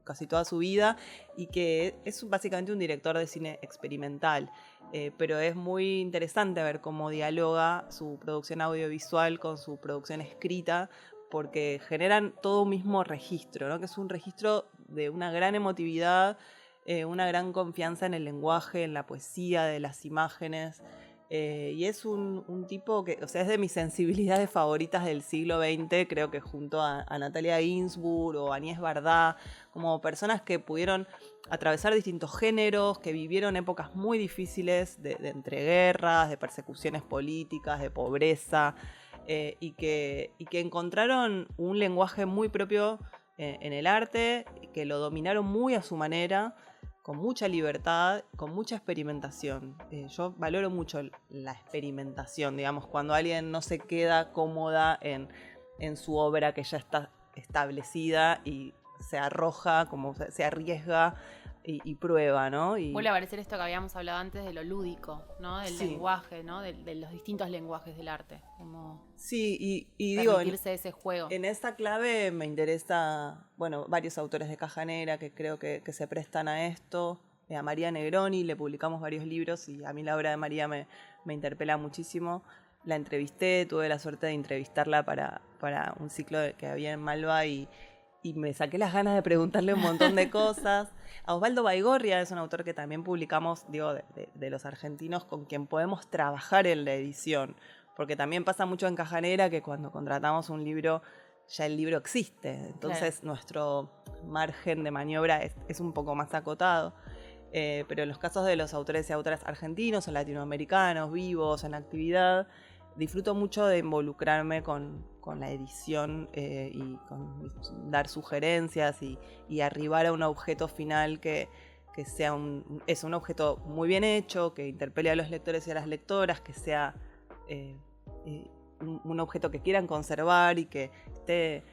casi toda su vida y que es básicamente un director de cine experimental. Pero es muy interesante ver cómo dialoga su producción audiovisual con su producción escrita, porque generan todo un mismo registro, ¿no? Que es un registro de una gran emotividad, una gran confianza en el lenguaje, en la poesía, de las imágenes. Y es un tipo que, o sea, es de mis sensibilidades favoritas del siglo XX, creo que junto a Natalia Ginsburg o Agnès Varda, como personas que pudieron atravesar distintos géneros, que vivieron épocas muy difíciles de entreguerras, de persecuciones políticas, de pobreza, y que encontraron un lenguaje muy propio en el arte, que lo dominaron muy a su manera, con mucha libertad, con mucha experimentación. Yo valoro mucho la experimentación, digamos, cuando alguien no se queda cómoda en su obra que ya está establecida y se arroja, como se arriesga y prueba, ¿no? Vuelve a aparecer esto que habíamos hablado antes de lo lúdico, ¿no? Del lenguaje, ¿no? De los distintos lenguajes del arte. Como sí, y digo, permitirse ese juego. En esta clave me interesa, bueno, varios autores de Caja Negra que creo que se prestan a esto. a María Negroni, le publicamos varios libros y a mí la obra de María me interpela muchísimo. La entrevisté, tuve la suerte de entrevistarla para un ciclo que había en Malva y me saqué las ganas de preguntarle un montón de cosas. A Osvaldo Baigorria es un autor que también publicamos, digo, de los argentinos con quien podemos trabajar en la edición, porque también pasa mucho en Caja Negra que cuando contratamos un libro, ya el libro existe, entonces nuestro margen de maniobra es un poco más acotado. Pero en los casos de los autores y autoras argentinos o latinoamericanos, vivos, en actividad, disfruto mucho de involucrarme con la edición y con dar sugerencias y arribar a un objeto final que sea un objeto muy bien hecho, que interpele a los lectores y a las lectoras, que sea un objeto que quieran conservar y que esté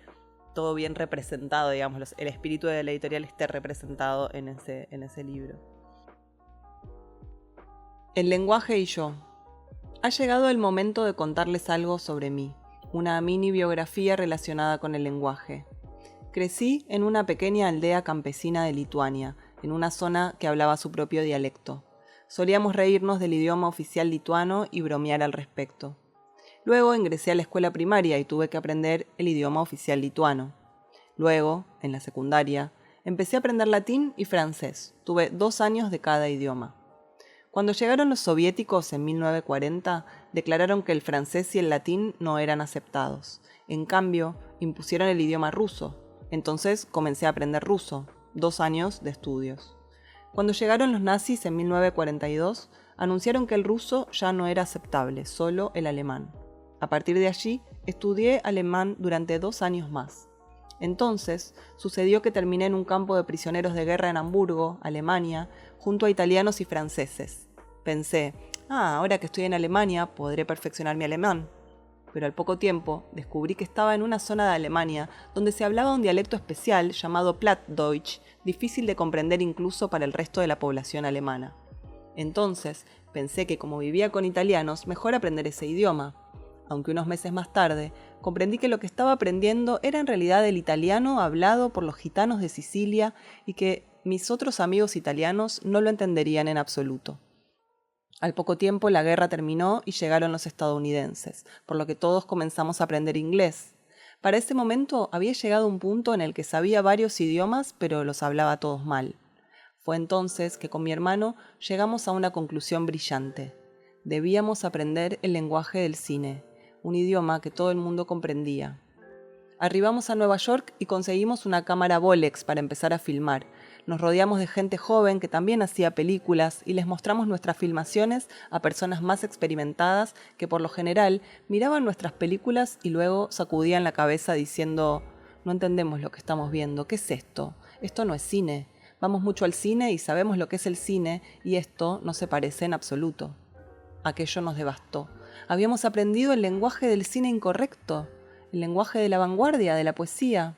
todo bien representado, digamos, el espíritu de la editorial esté representado en ese libro. El lenguaje y yo. Ha llegado el momento de contarles algo sobre mí, una mini biografía relacionada con el lenguaje. Crecí en una pequeña aldea campesina de Lituania, en una zona que hablaba su propio dialecto. Solíamos reírnos del idioma oficial lituano y bromear al respecto. Luego ingresé a la escuela primaria y tuve que aprender el idioma oficial lituano. Luego, en la secundaria, empecé a aprender latín y francés. Tuve 2 años de cada idioma. Cuando llegaron los soviéticos en 1940, declararon que el francés y el latín no eran aceptados. En cambio, impusieron el idioma ruso. Entonces comencé a aprender ruso, 2 años de estudios. Cuando llegaron los nazis en 1942, anunciaron que el ruso ya no era aceptable, solo el alemán. A partir de allí, estudié alemán durante 2 años más. Entonces, sucedió que terminé en un campo de prisioneros de guerra en Hamburgo, Alemania, junto a italianos y franceses. Pensé, ahora que estoy en Alemania, podré perfeccionar mi alemán. Pero al poco tiempo, descubrí que estaba en una zona de Alemania donde se hablaba un dialecto especial llamado Plattdeutsch, difícil de comprender incluso para el resto de la población alemana. Entonces, pensé que como vivía con italianos, mejor aprender ese idioma. Aunque unos meses más tarde, comprendí que lo que estaba aprendiendo era en realidad el italiano hablado por los gitanos de Sicilia y que mis otros amigos italianos no lo entenderían en absoluto. Al poco tiempo la guerra terminó y llegaron los estadounidenses, por lo que todos comenzamos a aprender inglés. Para ese momento había llegado un punto en el que sabía varios idiomas, pero los hablaba todos mal. Fue entonces que con mi hermano llegamos a una conclusión brillante. Debíamos aprender el lenguaje del cine, un idioma que todo el mundo comprendía. Arribamos a Nueva York y conseguimos una cámara Bolex para empezar a filmar. Nos rodeamos de gente joven que también hacía películas y les mostramos nuestras filmaciones a personas más experimentadas que por lo general miraban nuestras películas y luego sacudían la cabeza diciendo: «No entendemos lo que estamos viendo, ¿qué es esto? Esto no es cine. Vamos mucho al cine y sabemos lo que es el cine y esto no se parece en absoluto». Aquello nos devastó. Habíamos aprendido el lenguaje del cine incorrecto, el lenguaje de la vanguardia, de la poesía.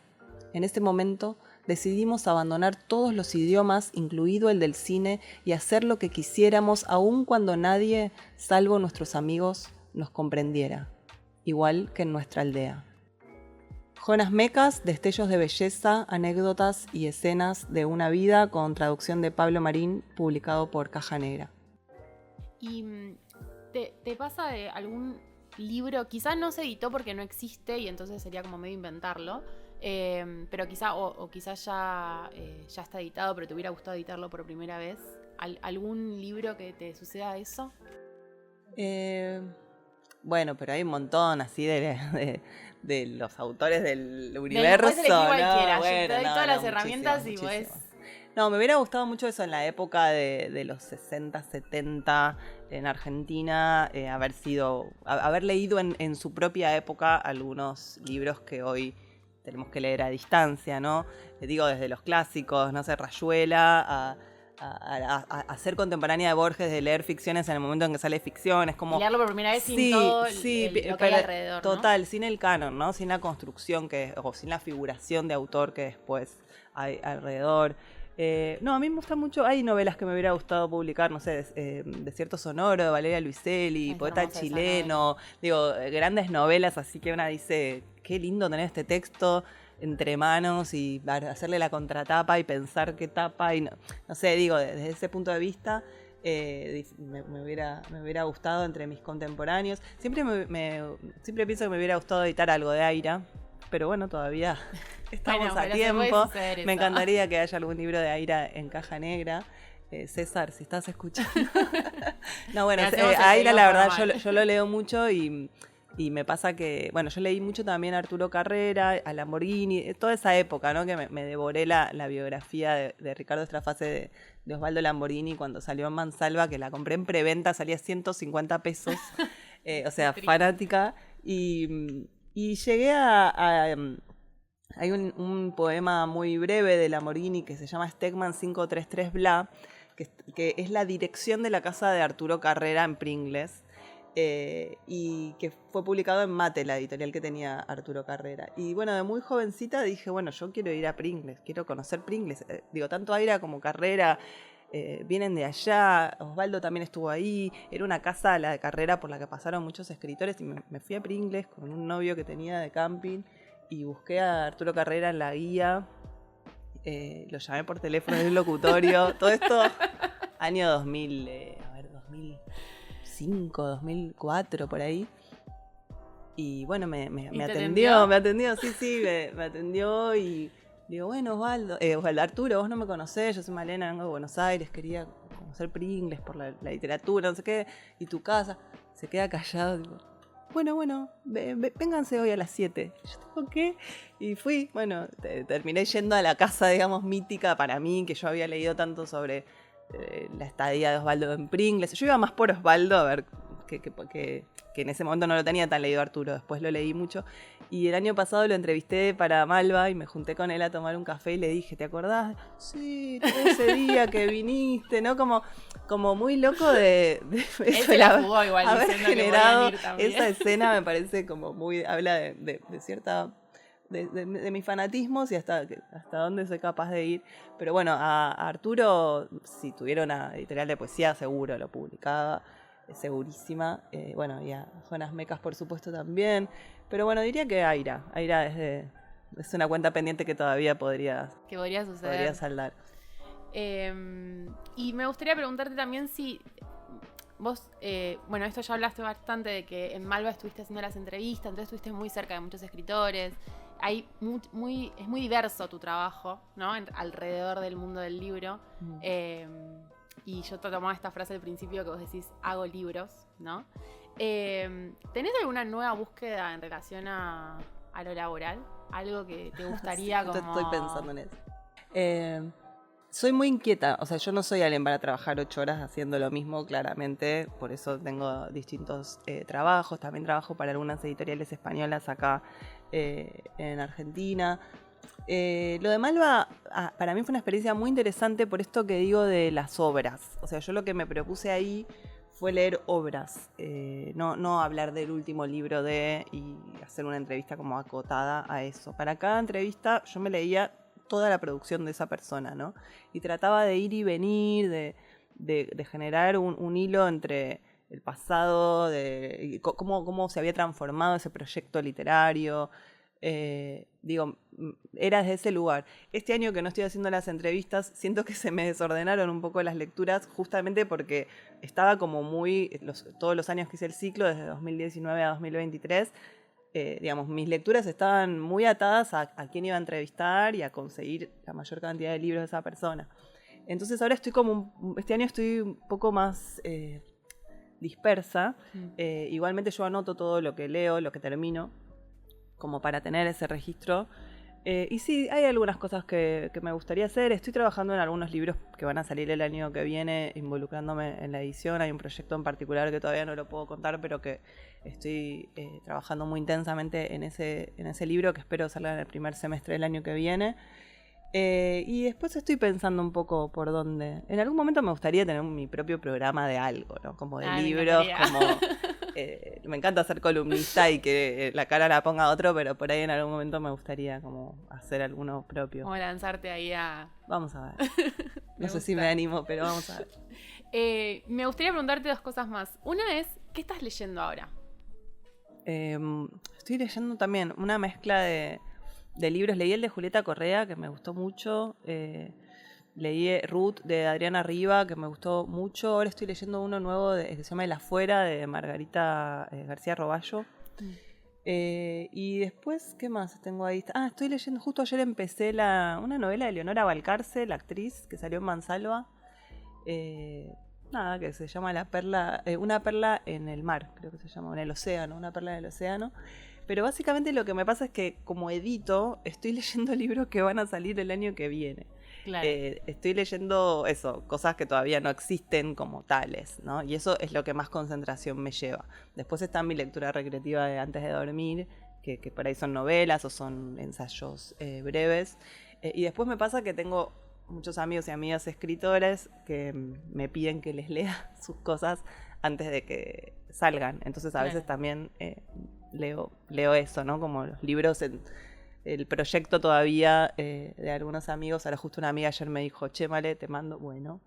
En ese momento decidimos abandonar todos los idiomas, incluido el del cine, y hacer lo que quisiéramos aun cuando nadie, salvo nuestros amigos, nos comprendiera, igual que en nuestra aldea. Jonas Mekas, Destellos de belleza, anécdotas y escenas de una vida, con traducción de Pablo Marín, publicado por Caja Negra. ¿Y te pasa de algún libro, quizás no se editó porque no existe y entonces sería como medio inventarlo, pero quizá o quizás ya está editado, pero te hubiera gustado editarlo por primera vez? ¿Algún libro que te suceda eso? Bueno, pero hay un montón así de los autores del universo. Puedes elegir cualquiera, ¿no? Bueno, te doy todas las herramientas y muchísimo. pues... No, me hubiera gustado mucho eso en la época de los 60, 70 en Argentina, haber leído en su propia época algunos libros que hoy tenemos que leer a distancia, ¿no? Digo, desde los clásicos, no sé, Rayuela, a ser contemporánea de Borges, de leer ficciones en el momento en que sale ficción, es como... Leerlo por primera vez sin todo lo que hay alrededor, total, ¿no? Sin el canon, ¿no? Sin la construcción o sin la figuración de autor que después hay alrededor. No, a mí me gusta mucho, hay novelas que me hubiera gustado publicar, no sé, Desierto Sonoro de Valeria Luiselli, poeta chileno, digo, grandes novelas, así que una dice, qué lindo tener este texto. entre manos y hacerle la contratapa y pensar qué tapa. Y no sé, digo, desde ese punto de vista me hubiera gustado entre mis contemporáneos. Siempre pienso que me hubiera gustado editar algo de Aira, pero bueno, todavía estamos a tiempo. Me encantaría que haya algún libro de Aira en caja negra. César, si estás escuchando. No, bueno, Aira la verdad yo lo leo mucho y me pasa que, bueno, yo leí mucho también a Arturo Carrera, a Lamborghini, toda esa época, ¿no? Que me devoré la biografía de Ricardo Estrafase de Osvaldo Lamborghini cuando salió en Mansalva, que la compré en preventa, salía 150 pesos, o sea, fanática. Y llegué hay un poema muy breve de Lamborghini que se llama Stegman 533 Bla, que es la dirección de la casa de Arturo Carrera en Pringles. Y que fue publicado en Mate, la editorial que tenía Arturo Carrera. Y bueno, de muy jovencita dije, bueno, yo quiero ir a Pringles, quiero conocer Pringles. Digo, tanto Aira como Carrera vienen de allá, Osvaldo también estuvo ahí, era una casa, la de Carrera, por la que pasaron muchos escritores, y me fui a Pringles con un novio que tenía de camping, y busqué a Arturo Carrera en la guía, lo llamé por teléfono en el locutorio, todo esto año 2005, 2004, por ahí. Y bueno, me atendió, sí, me atendió y digo, bueno, Osvaldo, Arturo, vos no me conocés, yo soy Malena, vengo de Buenos Aires, quería conocer Pringles por la literatura, no sé qué, y tu casa. Se queda callado, digo, bueno, vénganse hoy a las 7. Yo digo, ¿qué? Y fui, bueno, terminé yendo a la casa, digamos, mítica para mí, que yo había leído tanto sobre la estadía de Osvaldo en Pringles. Yo iba más por Osvaldo, a ver, que en ese momento no lo tenía tan leído Arturo, después lo leí mucho. Y el año pasado lo entrevisté para Malva y me junté con él a tomar un café y le dije, ¿te acordás? Sí, todo ese día que viniste, ¿no? Como muy loco de él se la jugó igual haber diciendo generado que ir también. esa escena. Me parece como muy, habla de cierta... De mis fanatismos y hasta dónde soy capaz de ir. Pero bueno, a Arturo, si tuviera una editorial de poesía, seguro lo publicaba, segurísima. Bueno, y a Jonas Mecas, por supuesto, también. Pero bueno, diría que Aira es una cuenta pendiente que todavía podría suceder. Podría saldar. Y me gustaría preguntarte también si vos, bueno, esto ya hablaste bastante de que en Malva estuviste haciendo las entrevistas, entonces estuviste muy cerca de muchos escritores. Es muy diverso tu trabajo, ¿no? Alrededor del mundo del libro. Y yo te tomaba esta frase al principio que vos decís, hago libros, ¿no? ¿Tenés alguna nueva búsqueda en relación a lo laboral? ¿Algo que te gustaría sí, como...? Estoy pensando en eso. Soy muy inquieta, o sea, yo no soy alguien para trabajar 8 horas haciendo lo mismo, claramente, por eso tengo distintos trabajos, también trabajo para algunas editoriales españolas acá en Argentina. Lo de Malva, para mí fue una experiencia muy interesante por esto que digo de las obras, o sea, yo lo que me propuse ahí fue leer obras, no hablar del último libro y hacer una entrevista como acotada a eso. Para cada entrevista yo me leía toda la producción de esa persona, ¿no? Y trataba de ir y venir, de generar un hilo entre el pasado, y cómo se había transformado ese proyecto literario. Digo, era desde ese lugar. Este año que no estoy haciendo las entrevistas, siento que se me desordenaron un poco las lecturas, justamente porque estaba como todos los años que hice el ciclo, desde 2019 a 2023, digamos, mis lecturas estaban muy atadas a quién iba a entrevistar y a conseguir la mayor cantidad de libros de esa persona. Entonces ahora este año estoy un poco más dispersa. Igualmente yo anoto todo lo que leo, lo que termino, como para tener ese registro. Y sí, hay algunas cosas que me gustaría hacer. Estoy trabajando en algunos libros que van a salir el año que viene, involucrándome en la edición. Hay un proyecto en particular que todavía no lo puedo contar, pero que estoy trabajando muy intensamente en ese libro, que espero salga en el primer semestre del año que viene. Y después estoy pensando un poco por dónde. En algún momento me gustaría tener mi propio programa de algo, ¿no? Como de libros, me encanta ser columnista y que la cara la ponga otro, pero por ahí en algún momento me gustaría como hacer alguno propio. Como lanzarte ahí a... Vamos a ver. No sé si me animo, pero vamos a ver. Me gustaría preguntarte 2 cosas más. Una es, ¿qué estás leyendo ahora? Estoy leyendo también una mezcla de De libros leí el de Julieta Correa, que me gustó mucho. Leí Ruth de Adriana Riva, que me gustó mucho. Ahora estoy leyendo uno nuevo que se llama El Afuera, de Margarita García Roballo. Y después, ¿qué más tengo ahí? Estoy leyendo, justo ayer empecé una novela de Leonora Balcarce, la actriz, que salió en Mansalva. Que se llama Una perla en el mar, creo que se llama, en el océano, una perla en el océano. Pero básicamente lo que me pasa es que como edito, estoy leyendo libros que van a salir el año que viene. Claro. Estoy leyendo cosas que todavía no existen como tales, ¿no? Y eso es lo que más concentración me lleva. Después está mi lectura recreativa de antes de dormir, que por ahí son novelas o son ensayos breves. Y después me pasa que tengo muchos amigos y amigas escritores que me piden que les lea sus cosas antes de que salgan. Entonces a veces también leo eso, ¿no? Como los libros el proyecto todavía de algunos amigos. Ahora justo una amiga ayer me dijo, che, Male, te mando, bueno.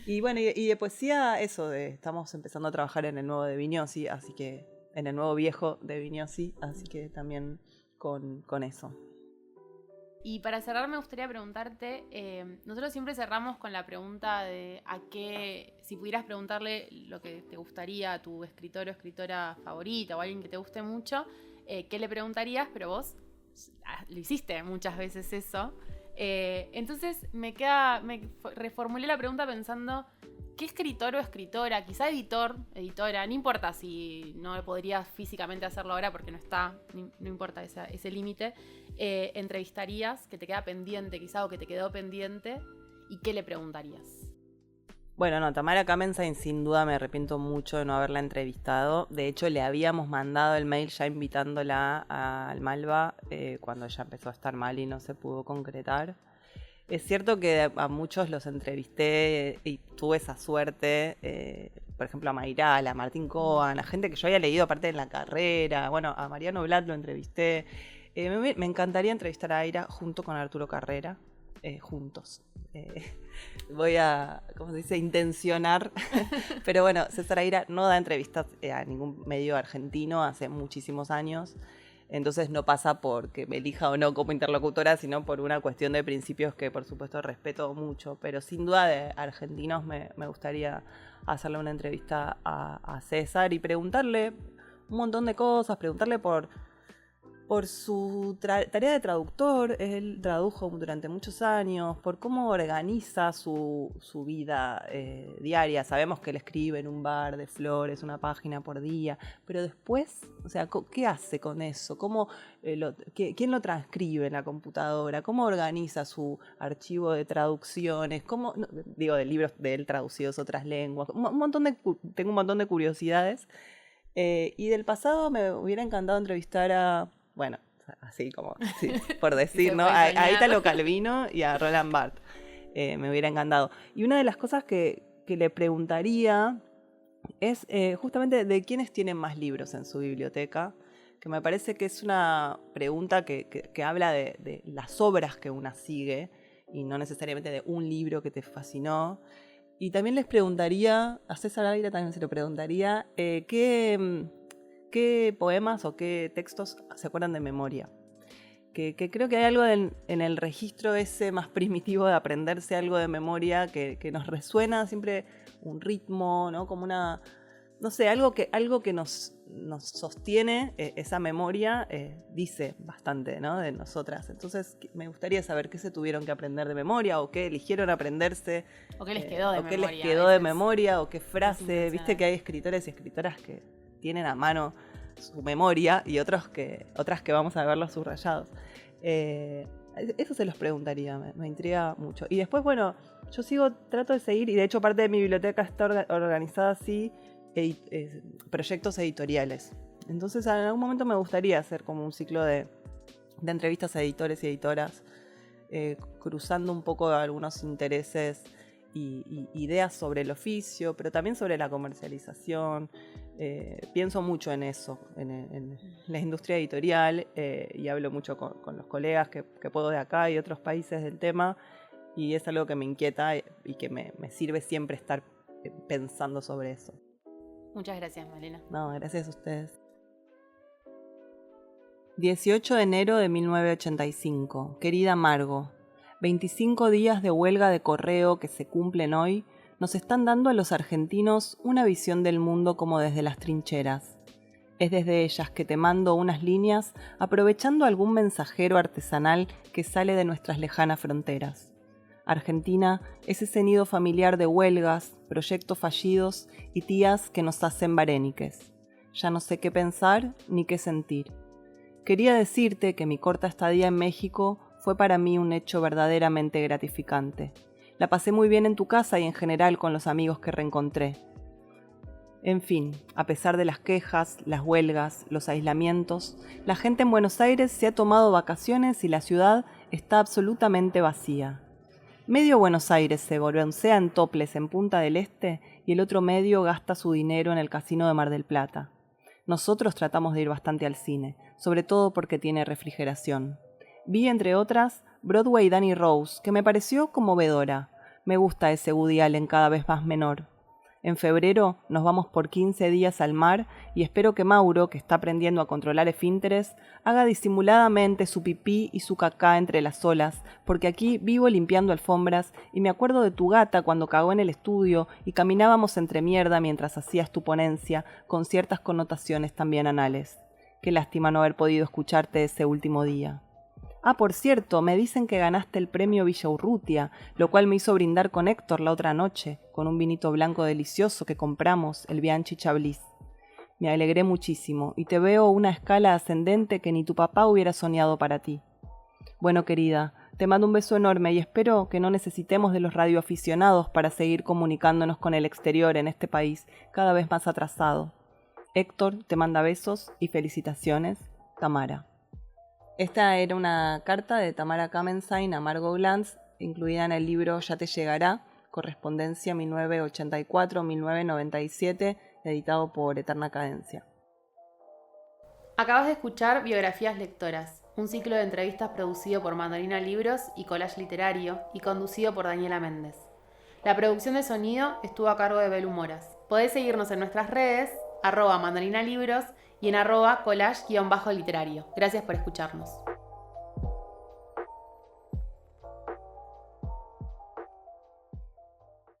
Y bueno, y de poesía, estamos empezando a trabajar en el nuevo de Vignosi, así que, en el nuevo viejo de Vignosi, así que también con eso. Y para cerrar me gustaría preguntarte, nosotros siempre cerramos con la pregunta de si pudieras preguntarle lo que te gustaría a tu escritor o escritora favorita o alguien que te guste mucho, ¿qué le preguntarías? Pero vos lo hiciste muchas veces eso. Entonces me reformulé la pregunta pensando, ¿qué escritor o escritora, quizá editora, no importa si no podrías físicamente hacerlo ahora porque no importa ese límite, entrevistarías, que te queda pendiente quizá o que te quedó pendiente, y qué le preguntarías? Bueno, no, Tamara Kamensain sin duda me arrepiento mucho de no haberla entrevistado. De hecho, le habíamos mandado el mail ya invitándola al Malva cuando ella empezó a estar mal y no se pudo concretar. Es cierto que a muchos los entrevisté y tuve esa suerte, por ejemplo a Mayral, a Martín Cohen, a gente que yo había leído aparte de la carrera, bueno, a Mariano Blatt lo entrevisté. Me encantaría entrevistar a Aira junto con Arturo Carrera, juntos. Voy a, ¿cómo se dice?, intencionar. Pero bueno, César Aira no da entrevistas a ningún medio argentino hace muchísimos años. Entonces no pasa porque me elija o no como interlocutora, sino por una cuestión de principios que por supuesto respeto mucho. Pero sin duda de argentinos me gustaría hacerle una entrevista a César y preguntarle un montón de cosas, preguntarle por su tarea de traductor. Él tradujo durante muchos años, por cómo organiza su vida diaria. Sabemos que él escribe en un bar de Flores, una página por día, pero después, o sea, ¿qué hace con eso? ¿Quién lo transcribe en la computadora? ¿Cómo organiza su archivo de traducciones? De libros de él traducidos a otras lenguas? Tengo un montón de curiosidades. Y del pasado me hubiera encantado entrevistar bueno, así como, sí, por decir, ¿no? A Italo Calvino y a Roland Barthes. Me hubiera encantado. Y una de las cosas que le preguntaría es justamente de quiénes tienen más libros en su biblioteca, que me parece que es una pregunta que habla de las obras que una sigue y no necesariamente de un libro que te fascinó. Y también les preguntaría, a César Aira también se lo preguntaría, ¿qué poemas o qué textos se acuerdan de memoria? Que creo que hay algo en el registro ese más primitivo de aprenderse algo de memoria que nos resuena siempre un ritmo, ¿no? Como una, no sé, algo que nos sostiene, esa memoria dice bastante, ¿no? De nosotras. Entonces me gustaría saber qué se tuvieron que aprender de memoria o qué eligieron aprenderse. O qué les quedó de memoria. O qué les quedó de memoria o qué frase. Viste que hay escritores y escritoras que tienen a mano su memoria y otras que vamos a verlos subrayados. Eso se los preguntaría, me intriga mucho. Y después, bueno, yo trato de seguir, y de hecho parte de mi biblioteca está organizada así, proyectos editoriales. Entonces en algún momento me gustaría hacer como un ciclo de entrevistas a editores y editoras, cruzando un poco algunos intereses y ideas sobre el oficio, pero también sobre la comercialización. Pienso mucho en eso, en la industria editorial, y hablo mucho con los colegas que puedo de acá y otros países del tema, y es algo que me inquieta y que me sirve siempre estar pensando sobre eso. Muchas gracias, Malena. No, gracias a ustedes. 18 de enero de 1985. Querida Margo, 25 días de huelga de correo que se cumplen hoy nos están dando a los argentinos una visión del mundo como desde las trincheras. Es desde ellas que te mando unas líneas aprovechando algún mensajero artesanal que sale de nuestras lejanas fronteras. Argentina es ese nido familiar de huelgas, proyectos fallidos y tías que nos hacen varéniques. Ya no sé qué pensar ni qué sentir. Quería decirte que mi corta estadía en México fue para mí un hecho verdaderamente gratificante. La pasé muy bien en tu casa y en general con los amigos que reencontré. En fin, a pesar de las quejas, las huelgas, los aislamientos, la gente en Buenos Aires se ha tomado vacaciones y la ciudad está absolutamente vacía. Medio Buenos Aires se broncea en toples en Punta del Este y el otro medio gasta su dinero en el casino de Mar del Plata. Nosotros tratamos de ir bastante al cine, sobre todo porque tiene refrigeración. Vi, entre otras, Broadway Danny Rose, que me pareció conmovedora. Me gusta ese Woody Allen cada vez más menor. En febrero nos vamos por 15 días al mar y espero que Mauro, que está aprendiendo a controlar esfínteres, haga disimuladamente su pipí y su cacá entre las olas, porque aquí vivo limpiando alfombras y me acuerdo de tu gata cuando cagó en el estudio y caminábamos entre mierda mientras hacías tu ponencia, con ciertas connotaciones también anales. Qué lástima no haber podido escucharte ese último día. Ah, por cierto, me dicen que ganaste el premio Villa Urrutia, lo cual me hizo brindar con Héctor la otra noche, con un vinito blanco delicioso que compramos, el Bianchi Chablis. Me alegré muchísimo y te veo una escala ascendente que ni tu papá hubiera soñado para ti. Bueno, querida, te mando un beso enorme y espero que no necesitemos de los radioaficionados para seguir comunicándonos con el exterior en este país cada vez más atrasado. Héctor te manda besos y felicitaciones, Tamara. Esta era una carta de Tamara Kamenstein a Margot Glantz, incluida en el libro Ya te llegará, correspondencia 1984-1997, editado por Eterna Cadencia. Acabas de escuchar Biografías Lectoras, un ciclo de entrevistas producido por Mandolina Libros y Collage Literario y conducido por Daniela Méndez. La producción de sonido estuvo a cargo de Belu Moras. Podés seguirnos en nuestras redes, @mandolinalibros y en @collage-literario. Gracias por escucharnos.